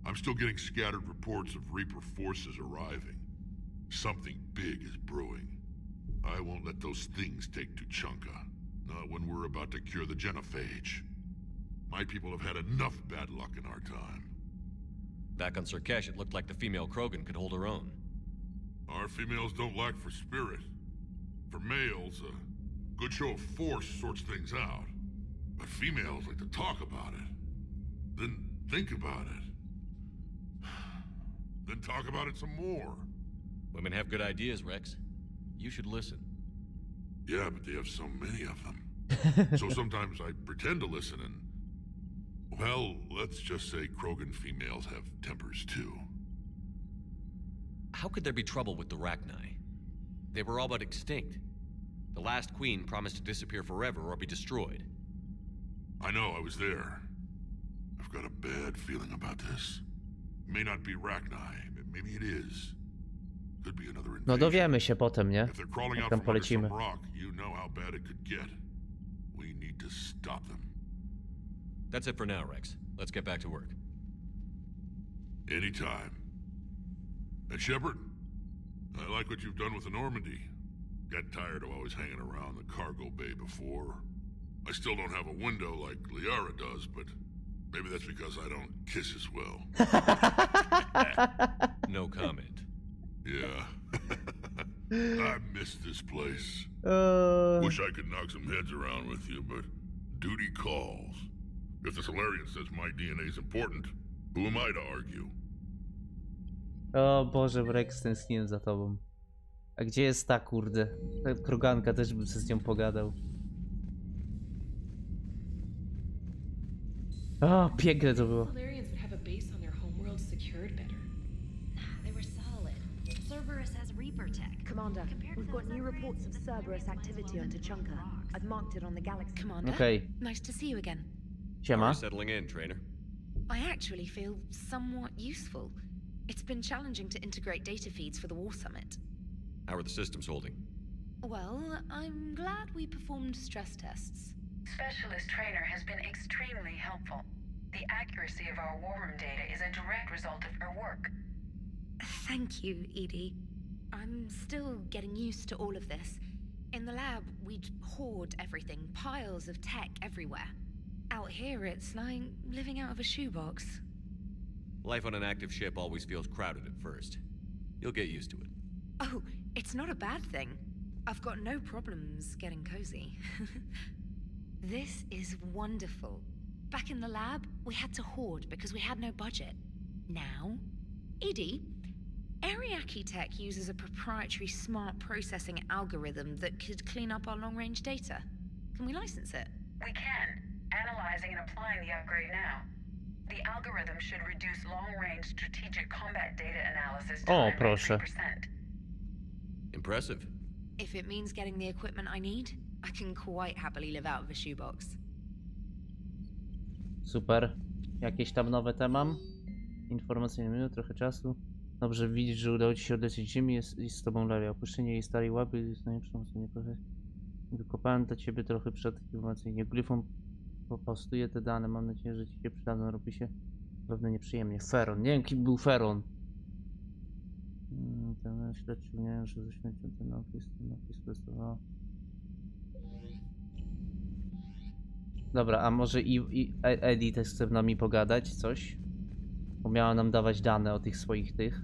Speaker 5: I'm still getting scattered reports of Reaper forces arriving. Something big is brewing. I won't let those things take Tuchanka. Not when we're about to cure the genophage. My people have had enough bad luck in our time.
Speaker 15: Back on Sirkesh, it looked like the female Krogan could hold her own.
Speaker 5: Our females don't lack for spirit. For males, a good show of force sorts things out. But females like to talk about it. Then think about it. Then talk about it some more.
Speaker 15: Women have good ideas, Wrex. You should listen.
Speaker 5: Yeah, but they have so many of them. So sometimes I pretend to listen and... Well, let's just say Krogan females have tempers too.
Speaker 15: How could there be trouble with the Rachni? They were all but extinct. The last queen promised to disappear forever or be destroyed.
Speaker 5: I know, I was there. I've got a bad feeling about this. It may not be Rachni, but maybe it is. Could be another invasion.
Speaker 1: No dowiemy się potem, nie?
Speaker 5: If they're crawling
Speaker 1: Jak
Speaker 5: out
Speaker 1: tam
Speaker 5: from under some
Speaker 1: polecimy.
Speaker 5: rock, you know how bad it could get. We need to stop them.
Speaker 15: That's it for now, Wrex. Let's get back to work.
Speaker 5: Anytime. And Shepard, I like what you've done with the Normandy. Got tired of always hanging around the cargo bay before. I still don't have a window like Liara does, but maybe that's because I don't kiss as well.
Speaker 15: No comment.
Speaker 5: Yeah. I miss this place. Wish I could knock some heads around with you, but duty calls. If the Solarian says my DNA is important, who am I to argue?
Speaker 1: O Boże, Wrex, tęskniłem za tobą. A gdzie jest ta kurde? Ta kroganka, też bym się z nią pogadał. O, piękne to było.
Speaker 16: Solarians would have a base on their homeworld secured better.
Speaker 3: They were solid. Cerberus has Reaper tech.
Speaker 17: Commander, we've got new reports of Cerberus activity on Tuchanka. I've marked it on the galaxy.
Speaker 3: Commander,
Speaker 1: Okay.
Speaker 3: nice to see you again.
Speaker 1: Siema.
Speaker 15: Settling in, trainer.
Speaker 3: I actually feel somewhat useful. It's been challenging to integrate data feeds for the War Summit.
Speaker 15: How are the systems holding?
Speaker 3: Well, I'm glad we performed stress tests.
Speaker 18: Specialist Trainer has been extremely helpful. The accuracy of our war room data is a direct result of her work.
Speaker 3: Thank you, Edie. I'm still getting used to all of this. In the lab, we'd hoard everything, piles of tech everywhere. Out here, it's like living out of a shoebox.
Speaker 15: Life on an active ship always feels crowded at first. You'll get used to it.
Speaker 3: Oh, it's not a bad thing. I've got no problems getting cozy. This is wonderful. Back in the lab, we had to hoard because we had no budget. Now, Edie, Ariake Tech uses a proprietary smart processing algorithm that could clean up our long-range data. Can we license it?
Speaker 18: We can. Analyzing and applying the upgrade now. The algorithm should reduce long-range strategic combat data analysis time by 3%.
Speaker 15: Impressive.
Speaker 3: If it means getting the equipment I need, I can quite happily live out of a shoebox.
Speaker 1: Super. Jakieś tam nowe te mam? Informacyjne minut, trochę czasu. Dobrze widzieć, że udało ci się odlecieć ziemi, jest z tobą Leria. Opuszczenie jej starej łapy jest najprzyjemniejsze profesji. Wykopałem do ciebie trochę przed informacyjnie. Gryfon popostuje te dane. Mam nadzieję, że ci się przydadzą. Robi się pewnie nieprzyjemnie. Feron. Nie wiem, kim był Feron. Ten śledczy mnie, że ze śmiercią ten opis testował. Dobra, a może i Eddie też chce z nami pogadać coś? Bo miała nam dawać dane o tych swoich tych.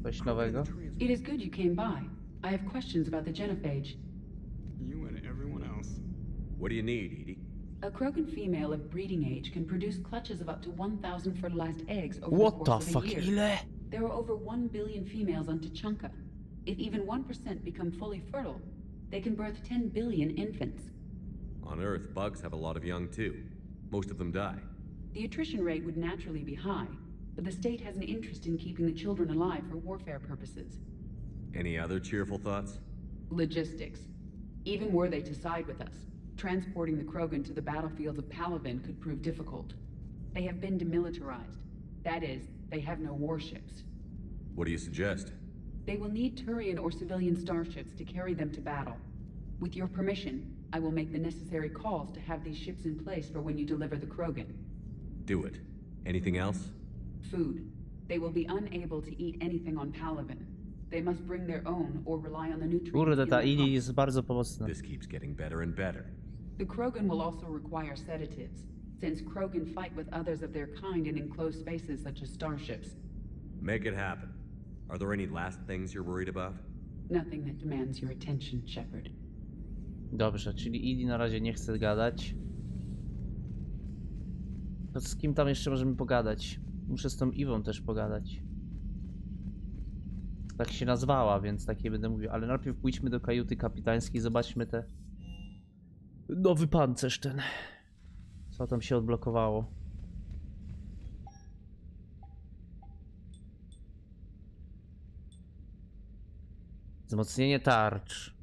Speaker 1: Coś nowego?
Speaker 19: It is good you came by. I have questions about the genophage.
Speaker 20: You and everyone else.
Speaker 15: What do you need, Edie?
Speaker 19: A Krogan female of breeding age can produce clutches of up to 1,000 fertilized eggs over
Speaker 1: What
Speaker 19: the course
Speaker 1: the
Speaker 19: of a
Speaker 1: fuck,
Speaker 19: year.
Speaker 1: ile?
Speaker 19: There are over 1 billion females on Tuchanka. If even 1% become fully fertile, they can birth 10 billion infants.
Speaker 15: On Earth, bugs have a lot of young too. Most of them die.
Speaker 19: The attrition rate would naturally be high, but the state has an interest in keeping the children alive for warfare purposes.
Speaker 15: Any other cheerful thoughts?
Speaker 19: Logistics. Even were they to side with us, transporting the Krogan to the battlefields of Palaven could prove difficult. They have been demilitarized. That is, they have no warships.
Speaker 15: What do you suggest?
Speaker 19: They will need Turian or civilian starships to carry them to battle. With your permission, I will make the necessary calls to have these ships in place for when you deliver the Krogan.
Speaker 15: Do it. Anything else?
Speaker 19: Food. They will be unable to eat anything on Palaven. They must bring their own or rely on the nutrients.
Speaker 1: Kurde, ta Edie jest bardzo pomocna.
Speaker 15: This keeps getting better and better.
Speaker 19: The Krogan will also require sedatives, since Krogan fight with others of their kind in enclosed spaces such as starships.
Speaker 15: Make it happen. Are there any last things you're worried about?
Speaker 19: Nothing that demands your attention, Shepherd.
Speaker 1: Dobrze, czyli Edie na razie nie chce gadać. To z kim tam jeszcze możemy pogadać? Muszę z tą Iwą też pogadać. Tak się nazwała, więc takie będę mówił. Ale najpierw pójdźmy do kajuty kapitańskiej, zobaczmy te... Nowy pancerz ten. Co tam się odblokowało? Wzmocnienie tarcz.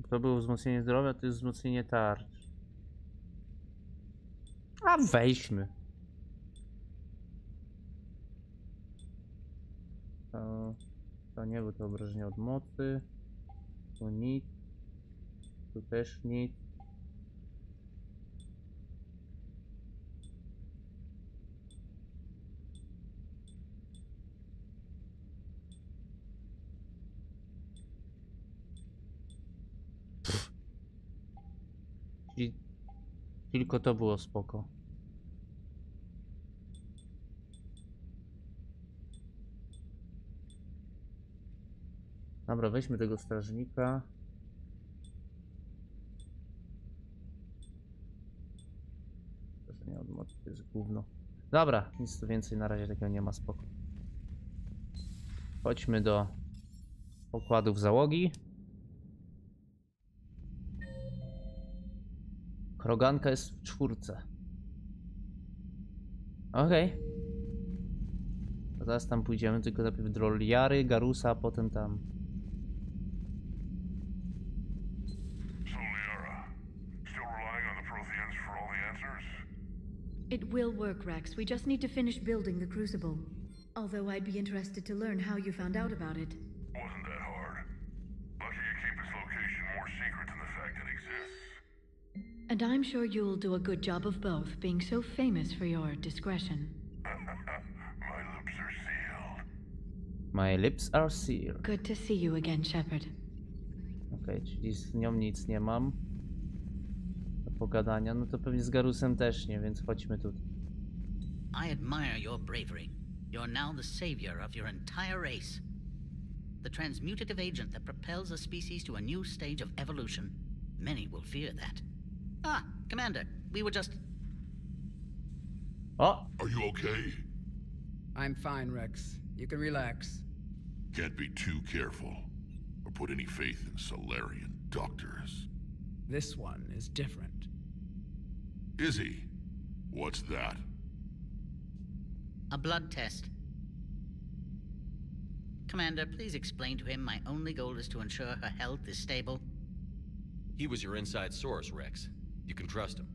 Speaker 1: To było wzmocnienie zdrowia, to jest wzmocnienie tarcz. A weźmy. To nie było to obrażenie od mocy. Tu nic. Tu też nic. Czyli tylko to było spoko. Dobra, weźmy tego strażnika. Wrażenie od mocy to jest gówno. Dobra, nic tu więcej na razie takiego nie ma, spoko. Chodźmy do pokładów załogi. Kroganka jest w 4. Okej. Zaraz tam pójdziemy, tylko najpierw do Liary, Garusa, a potem tam.
Speaker 21: It will work, Wrex. We just need to finish building the crucible. Although I'd be interested to learn how you found out about it.
Speaker 5: Wasn't that hard. Lucky you keep its location more secret than the fact it exists.
Speaker 21: And I'm sure you'll do a good job of both, being so famous for your discretion.
Speaker 5: My lips are sealed.
Speaker 1: My lips are sealed.
Speaker 21: Good to see you again, Shepherd.
Speaker 1: Okej, czyli z nią nic nie mam do pogadania. No to pewnie z Garusem też nie, więc chodźmy tu.
Speaker 10: I admire your bravery. You're now the savior of your entire race. The transmutative agent that propels a species to a new stage of evolution. Many will fear that. Ah, Commander, we were just...
Speaker 1: Oh!
Speaker 5: Are you okay?
Speaker 2: I'm fine, Wrex. You can relax.
Speaker 5: Can't be too careful, or put any faith in Solarian doctors.
Speaker 2: This one is different.
Speaker 5: Is he? What's that?
Speaker 10: A blood test. Commander, please explain to him my only goal is to ensure her health is stable.
Speaker 15: He was your inside source, Wrex. You can trust him.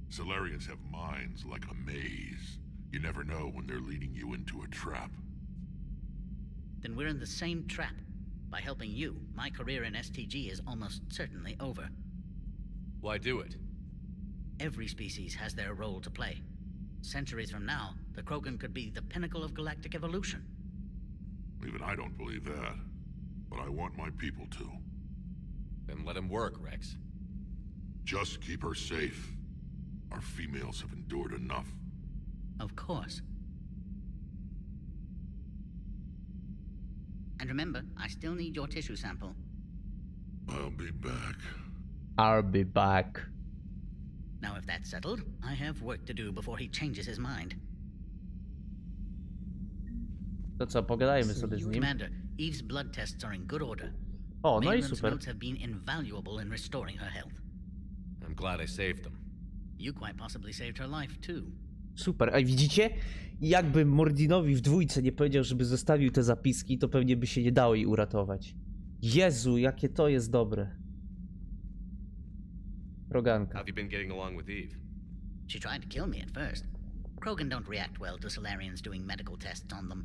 Speaker 5: Solarians have minds like a maze. You never know when they're leading you into a trap.
Speaker 10: Then we're in the same trap. By helping you, my career in STG is almost certainly over.
Speaker 15: Why do it?
Speaker 10: Every species has their role to play. Centuries from now, the Krogan could be the pinnacle of galactic evolution.
Speaker 5: Even I don't believe that. But I want my people to.
Speaker 15: Then let him work, Wrex.
Speaker 5: Just keep her safe. Our females have endured enough.
Speaker 10: Of course. And remember, I still need your tissue sample.
Speaker 5: I'll be back.
Speaker 1: I'll be back.
Speaker 10: Now if that's settled, I have work to do before he changes his mind.
Speaker 1: To co, pogadajmy sobie z nim.
Speaker 10: Commander, Eve's blood tests are in good order.
Speaker 1: O, no i
Speaker 10: Maitland's
Speaker 1: super.
Speaker 10: notes have been invaluable in restoring her health.
Speaker 15: I'm glad I saved them.
Speaker 10: You quite possibly saved her life too.
Speaker 1: Super, a widzicie? Jakby Mordinowi w dwójce nie powiedział, żeby zostawił te zapiski, to pewnie by się nie dało jej uratować. Jezu, jakie to jest dobre. Roganka.
Speaker 15: How have you been getting along with Eve?
Speaker 10: She tried to kill me at first. Krogan don't react well to Solarians doing medical tests on them.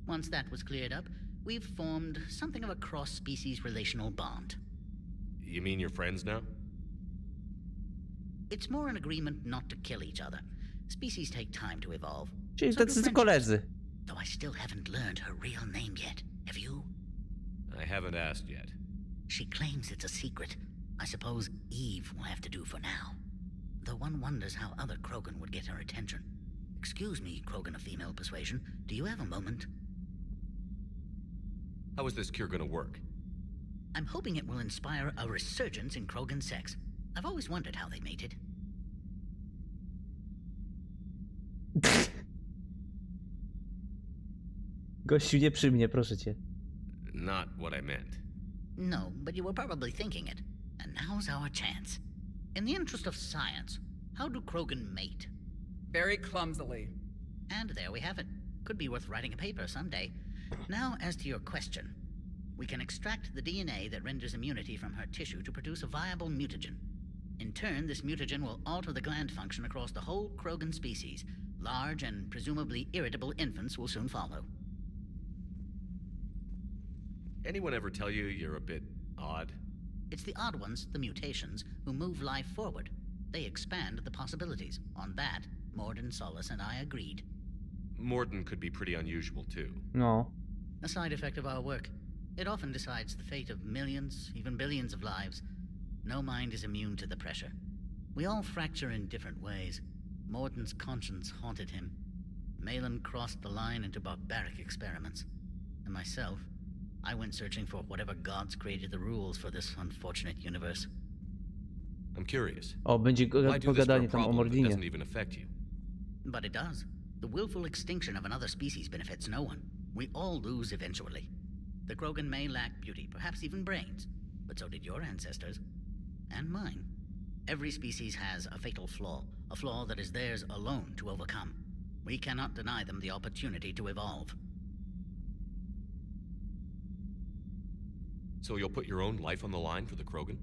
Speaker 10: Once that was cleared up, we've formed something of a cross-species relational bond.
Speaker 15: You mean you're friends now?
Speaker 10: It's more an agreement not to kill each other. Species take time to evolve.
Speaker 1: Czyli
Speaker 10: So do
Speaker 1: tacy
Speaker 10: friendships.
Speaker 1: koledzy.
Speaker 10: Though I still haven't learned her real name yet. Have you?
Speaker 15: I haven't asked yet.
Speaker 10: She claims it's a secret. I suppose Eve will have to do for now. Though one wonders how other Krogan would get her attention. Excuse me, Krogan of female persuasion. Do you have a moment?
Speaker 15: How is this cure gonna work?
Speaker 10: I'm hoping it will inspire a resurgence in Krogan sex. I've always wondered how they mated.
Speaker 1: Gościu, nie przy mnie, proszę cię.
Speaker 15: Not what I meant.
Speaker 10: No, but you were probably thinking it. And now's our chance. In the interest of science, how do Krogan mate?
Speaker 2: Very clumsily.
Speaker 10: And there we have it. Could be worth writing a paper someday. Now, as to your question. We can extract the DNA that renders immunity from her tissue to produce a viable mutagen. In turn, this mutagen will alter the gland function across the whole Krogan species. Large and presumably irritable infants will soon follow.
Speaker 15: Anyone ever tell you you're a bit odd?
Speaker 10: It's the odd ones, the mutations, who move life forward. They expand the possibilities. On that, Morden, Solace, and I agreed.
Speaker 15: Morden could be pretty unusual too.
Speaker 1: No.
Speaker 10: A side effect of our work. It often decides the fate of millions, even billions of lives. No mind is immune to the pressure. We all fracture in different ways. Morden's conscience haunted him. Malin crossed the line into barbaric experiments. And myself, I went searching for whatever gods created the rules for this unfortunate universe.
Speaker 15: I'm curious.
Speaker 1: O, będzie
Speaker 15: Why do this for a
Speaker 1: pogadanie tam o
Speaker 15: problem that
Speaker 1: Mordinie.
Speaker 15: doesn't even affect you?
Speaker 10: But it does. The willful extinction of another species benefits no one. We all lose eventually. The Krogan may lack beauty, perhaps even brains, but so did your ancestors. And mine. Every species has a fatal flaw, a flaw that is theirs alone to overcome. We cannot deny them the opportunity to evolve.
Speaker 15: So you'll put your own life on the line for the Krogan?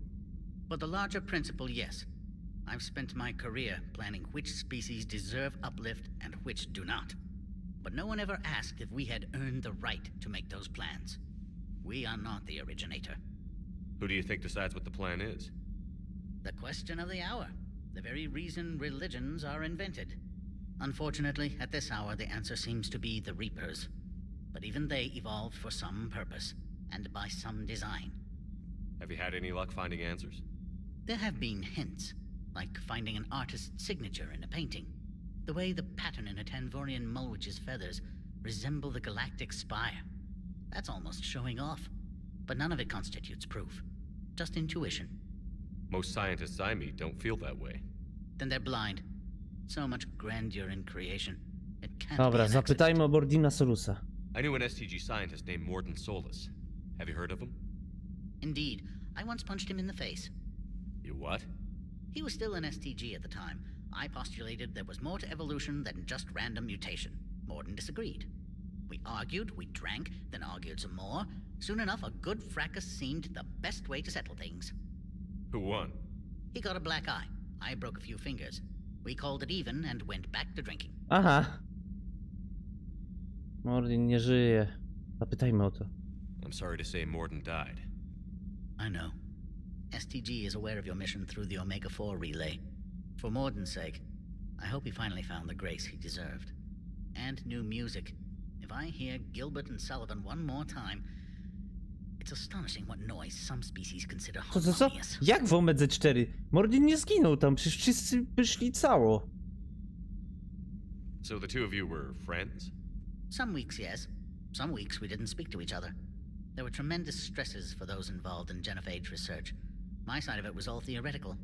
Speaker 10: But the larger principle, yes. I've spent my career planning which species deserve uplift and which do not. But no one ever asked if we had earned the right to make those plans. We are not the originator.
Speaker 15: Who do you think decides what the plan is?
Speaker 10: The question of the hour. The very reason religions are invented. Unfortunately, at this hour, the answer seems to be the Reapers. But even they evolved for some purpose, and by some design.
Speaker 15: Have you had any luck finding answers?
Speaker 10: There have been hints, like finding an artist's signature in a painting. The way the pattern in a Tanvorian mulwitch's feathers resemble the galactic spire. That's almost showing off. But none of it constitutes proof. Just intuition.
Speaker 15: Most scientists I meet don't feel that way.
Speaker 10: Then they're blind. So much grandeur in creation. It can't
Speaker 1: Dobra,
Speaker 10: be an
Speaker 1: zapytajmy o Bordina Solusa.
Speaker 15: I knew an STG scientist named Morden Solus. Have you heard of him?
Speaker 10: Indeed. I once punched him in the face.
Speaker 15: You what?
Speaker 10: He was still an STG at the time. I postulated there was more to evolution than just random mutation. Morden disagreed. We argued, we drank, then argued some more. Soon enough, a good fracas seemed the best way to settle things.
Speaker 15: Who won?
Speaker 10: He got a black eye. I broke a few fingers. We called it even and went back to drinking.
Speaker 1: Aha. Mordin nie żyje. Zapytajmy o to.
Speaker 15: I'm sorry to say Morden died.
Speaker 10: I know. STG is aware of your mission through the Omega-4 relay. For Morden's sake, I hope he finally found the grace he deserved. And new music. If I hear Gilbert and Sullivan one more time, it's astonishing what noise some species consider harmonious.
Speaker 1: Jak w Omedze 4? Mordin nie zginął tam, przecież wszyscy wyszli cało.
Speaker 15: So the two of you were friends?
Speaker 10: Some weeks, yes. Some weeks we didn't speak to each other. There were tremendous stresses for those involved in genophage research. My side of it was all theoretical.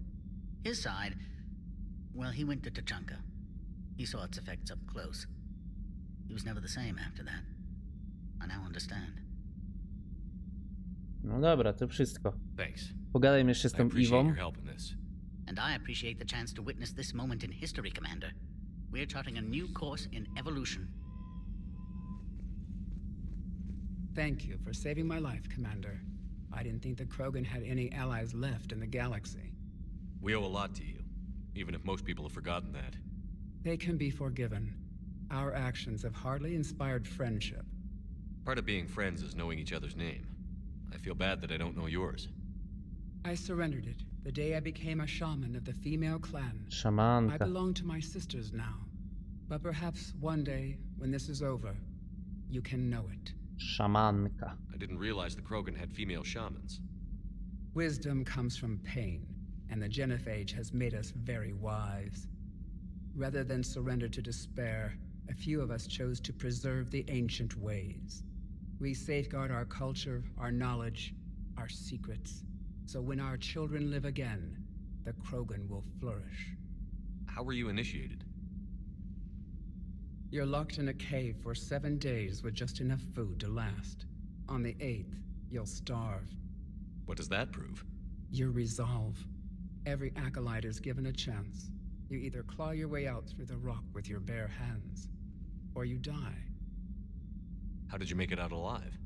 Speaker 10: His side, well, he went to Tachanka. He saw its effects up close. He was never the same after that. I now understand.
Speaker 1: No dobra, to wszystko.
Speaker 15: Thanks.
Speaker 1: Pogadajmy jeszcze z tą Iwą.
Speaker 10: And I appreciate the chance to witness this moment in history, Commander. We're charting a new course in evolution.
Speaker 2: Thank you for saving my life, Commander. I didn't think the Krogan had any allies left in the galaxy.
Speaker 15: We owe a lot to you, even if most people have forgotten that.
Speaker 2: They can be forgiven. Our actions have hardly inspired friendship.
Speaker 15: Part of being friends is knowing each other's name. I feel bad that I don't know yours.
Speaker 2: I surrendered it the day I became a shaman of the female clan.
Speaker 1: Szamanka.
Speaker 2: I belong to my sisters now. But perhaps one day, when this is over, you can know it.
Speaker 1: Szamanka.
Speaker 15: I didn't realize the Krogan had female shamans.
Speaker 2: Wisdom comes from pain, and the genophage has made us very wise. Rather than surrender to despair, a few of us chose to preserve the ancient ways. We safeguard our culture, our knowledge, our secrets. So when our children live again, the Krogan will flourish.
Speaker 15: How were you initiated?
Speaker 2: You're locked in a cave for 7 days with just enough food to last. On the 8th, you'll starve.
Speaker 15: What does that prove?
Speaker 2: Your resolve. Every acolyte is given a chance. You either claw your way out through the rock with your bare hands, or you die.
Speaker 15: How did you make it out alive?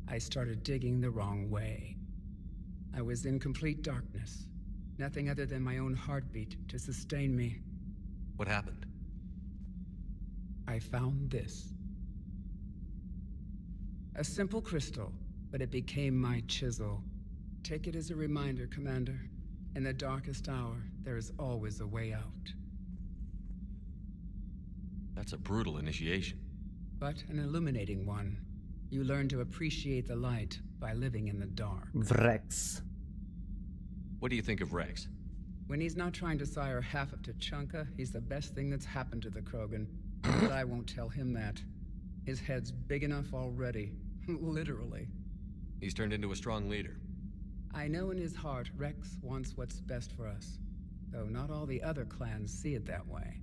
Speaker 2: I started digging the wrong way. I was in complete darkness. Nothing other than my own heartbeat to sustain me.
Speaker 15: What happened?
Speaker 2: I found this. A simple crystal, but it became my chisel. Take it as a reminder, Commander. In the darkest hour, there is always a way out.
Speaker 15: That's a brutal initiation.
Speaker 2: But an illuminating one. You learn to appreciate the light by living in the dark.
Speaker 1: Wrex.
Speaker 15: What do you think of Wrex?
Speaker 2: When he's not trying to sire half of Tachanka, he's the best thing that's happened to the Krogan. But I won't tell him that. His head's big enough already. Literally.
Speaker 15: He's turned into a strong leader.
Speaker 2: I know in his heart Wrex wants what's best for us. Though not all the other clans see it that way.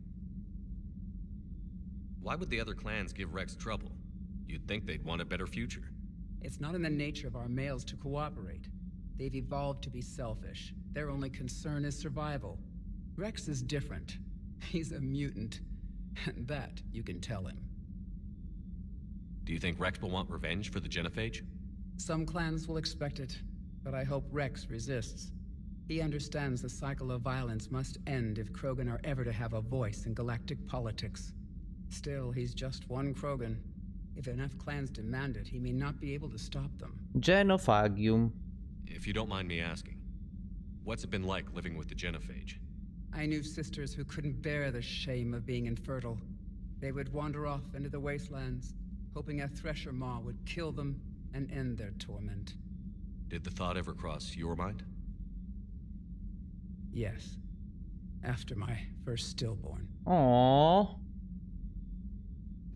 Speaker 15: Why would the other clans give Wrex trouble? You'd think they'd want a better future.
Speaker 2: It's not in the nature of our males to cooperate. They've evolved to be selfish. Their only concern is survival. Wrex is different. He's a mutant. And that you can tell him.
Speaker 15: Do you think Wrex will want revenge for the genophage?
Speaker 2: Some clans will expect it, but I hope Wrex resists. He understands the cycle of violence must end if Krogan are ever to have a voice in galactic politics. Still, he's just one Krogan. If enough clans demand it, he may not be able to stop them.
Speaker 1: Genophagium.
Speaker 15: If you don't mind me asking, what's it been like living with the genophage?
Speaker 2: I knew sisters who couldn't bear the shame of being infertile. They would wander off into the wastelands, hoping a thresher maw would kill them and end their torment.
Speaker 15: Did the thought ever cross your mind?
Speaker 2: Yes. After my first stillborn.
Speaker 1: Aww.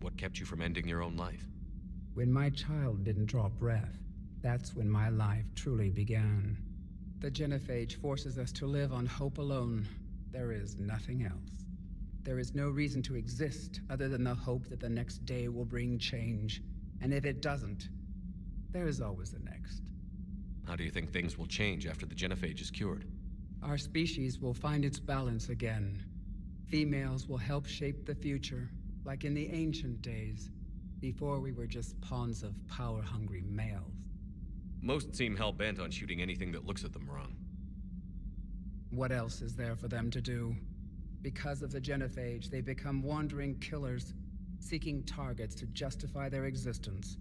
Speaker 15: What kept you from ending your own life?
Speaker 2: When my child didn't draw breath, that's when my life truly began. The genophage forces us to live on hope alone. There is nothing else. There is no reason to exist other than the hope that the next day will bring change. And if it doesn't, there is always the next.
Speaker 15: How do you think things will change after the genophage is cured?
Speaker 2: Our species will find its balance again. Females will help shape the future, like in the ancient days, before we were just pawns of power-hungry males.
Speaker 15: Most seem hell-bent on shooting anything that looks at them wrong.
Speaker 2: What else is there for them to do? Because of the genophage, they become wandering killers, seeking targets to justify their existence,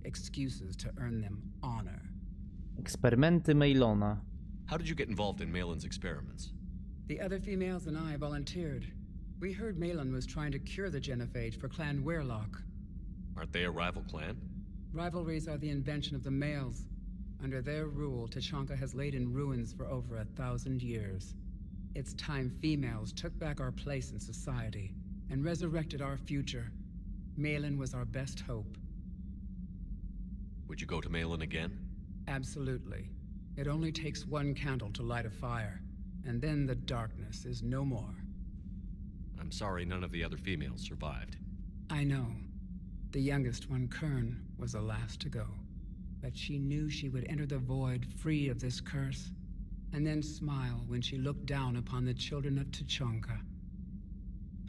Speaker 2: excuses to earn them honor.
Speaker 1: Eksperymenty Mailona.
Speaker 15: How did you get involved in Malin's experiments?
Speaker 2: The other females and I volunteered. We heard Malin was trying to cure the genophage for Clan Weirlock.
Speaker 15: Aren't they a rival clan?
Speaker 2: Rivalries are the invention of the males. Under their rule, Tuchanka has laid in ruins for over 1,000 years. It's time females took back our place in society and resurrected our future. Malin was our best hope.
Speaker 15: Would you go to Malin again?
Speaker 2: Absolutely. It only takes one candle to light a fire, and then the darkness is no more.
Speaker 15: I'm sorry none of the other females survived.
Speaker 2: I know. The youngest one, Kern, was the last to go. But she knew she would enter the void free of this curse, and then smile when she looked down upon the children of Tuchanka.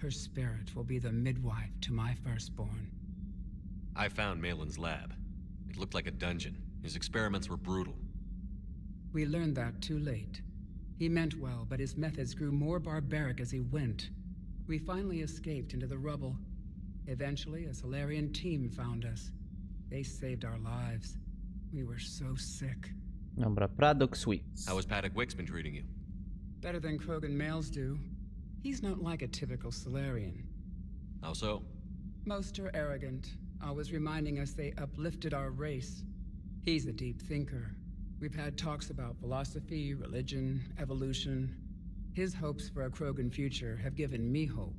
Speaker 2: Her spirit will be the midwife to my firstborn.
Speaker 15: I found Malin's lab. It looked like a dungeon. His experiments were brutal.
Speaker 2: We learned that too late. He meant well, but his methods grew more barbaric as he went. We finally escaped into the rubble. Eventually, a Solarian team found us. They saved our lives. We were so sick.
Speaker 1: Dobra, Braddock Sweets.
Speaker 15: How has Paddock Wicks been treating you?
Speaker 2: Better than Krogan males do. He's not like a typical Solarian.
Speaker 15: How so?
Speaker 2: Most are arrogant, always reminding us they uplifted our race. He's a deep thinker. We've had talks about philosophy, religion, evolution. His hopes for a Krogan future have given me hope.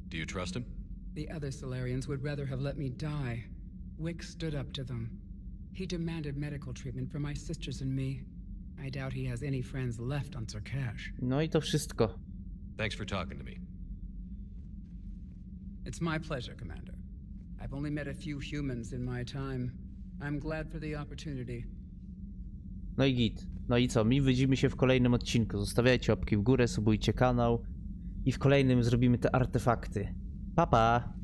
Speaker 15: Do you trust him?
Speaker 2: The other Solarians would rather have let me die. Wicks stood up to them. He demanded medical treatment for my sisters and me. I doubt he has any friends left on Sarkash.
Speaker 1: No I to wszystko.
Speaker 15: Thanks for talking to me.
Speaker 2: It's my pleasure, Commander. I've only met a few humans in my time. I'm glad for the opportunity.
Speaker 1: No i git. No i co? My widzimy się w kolejnym odcinku. Zostawiajcie łapki w górę, subujcie kanał i w kolejnym zrobimy te artefakty. Pa pa!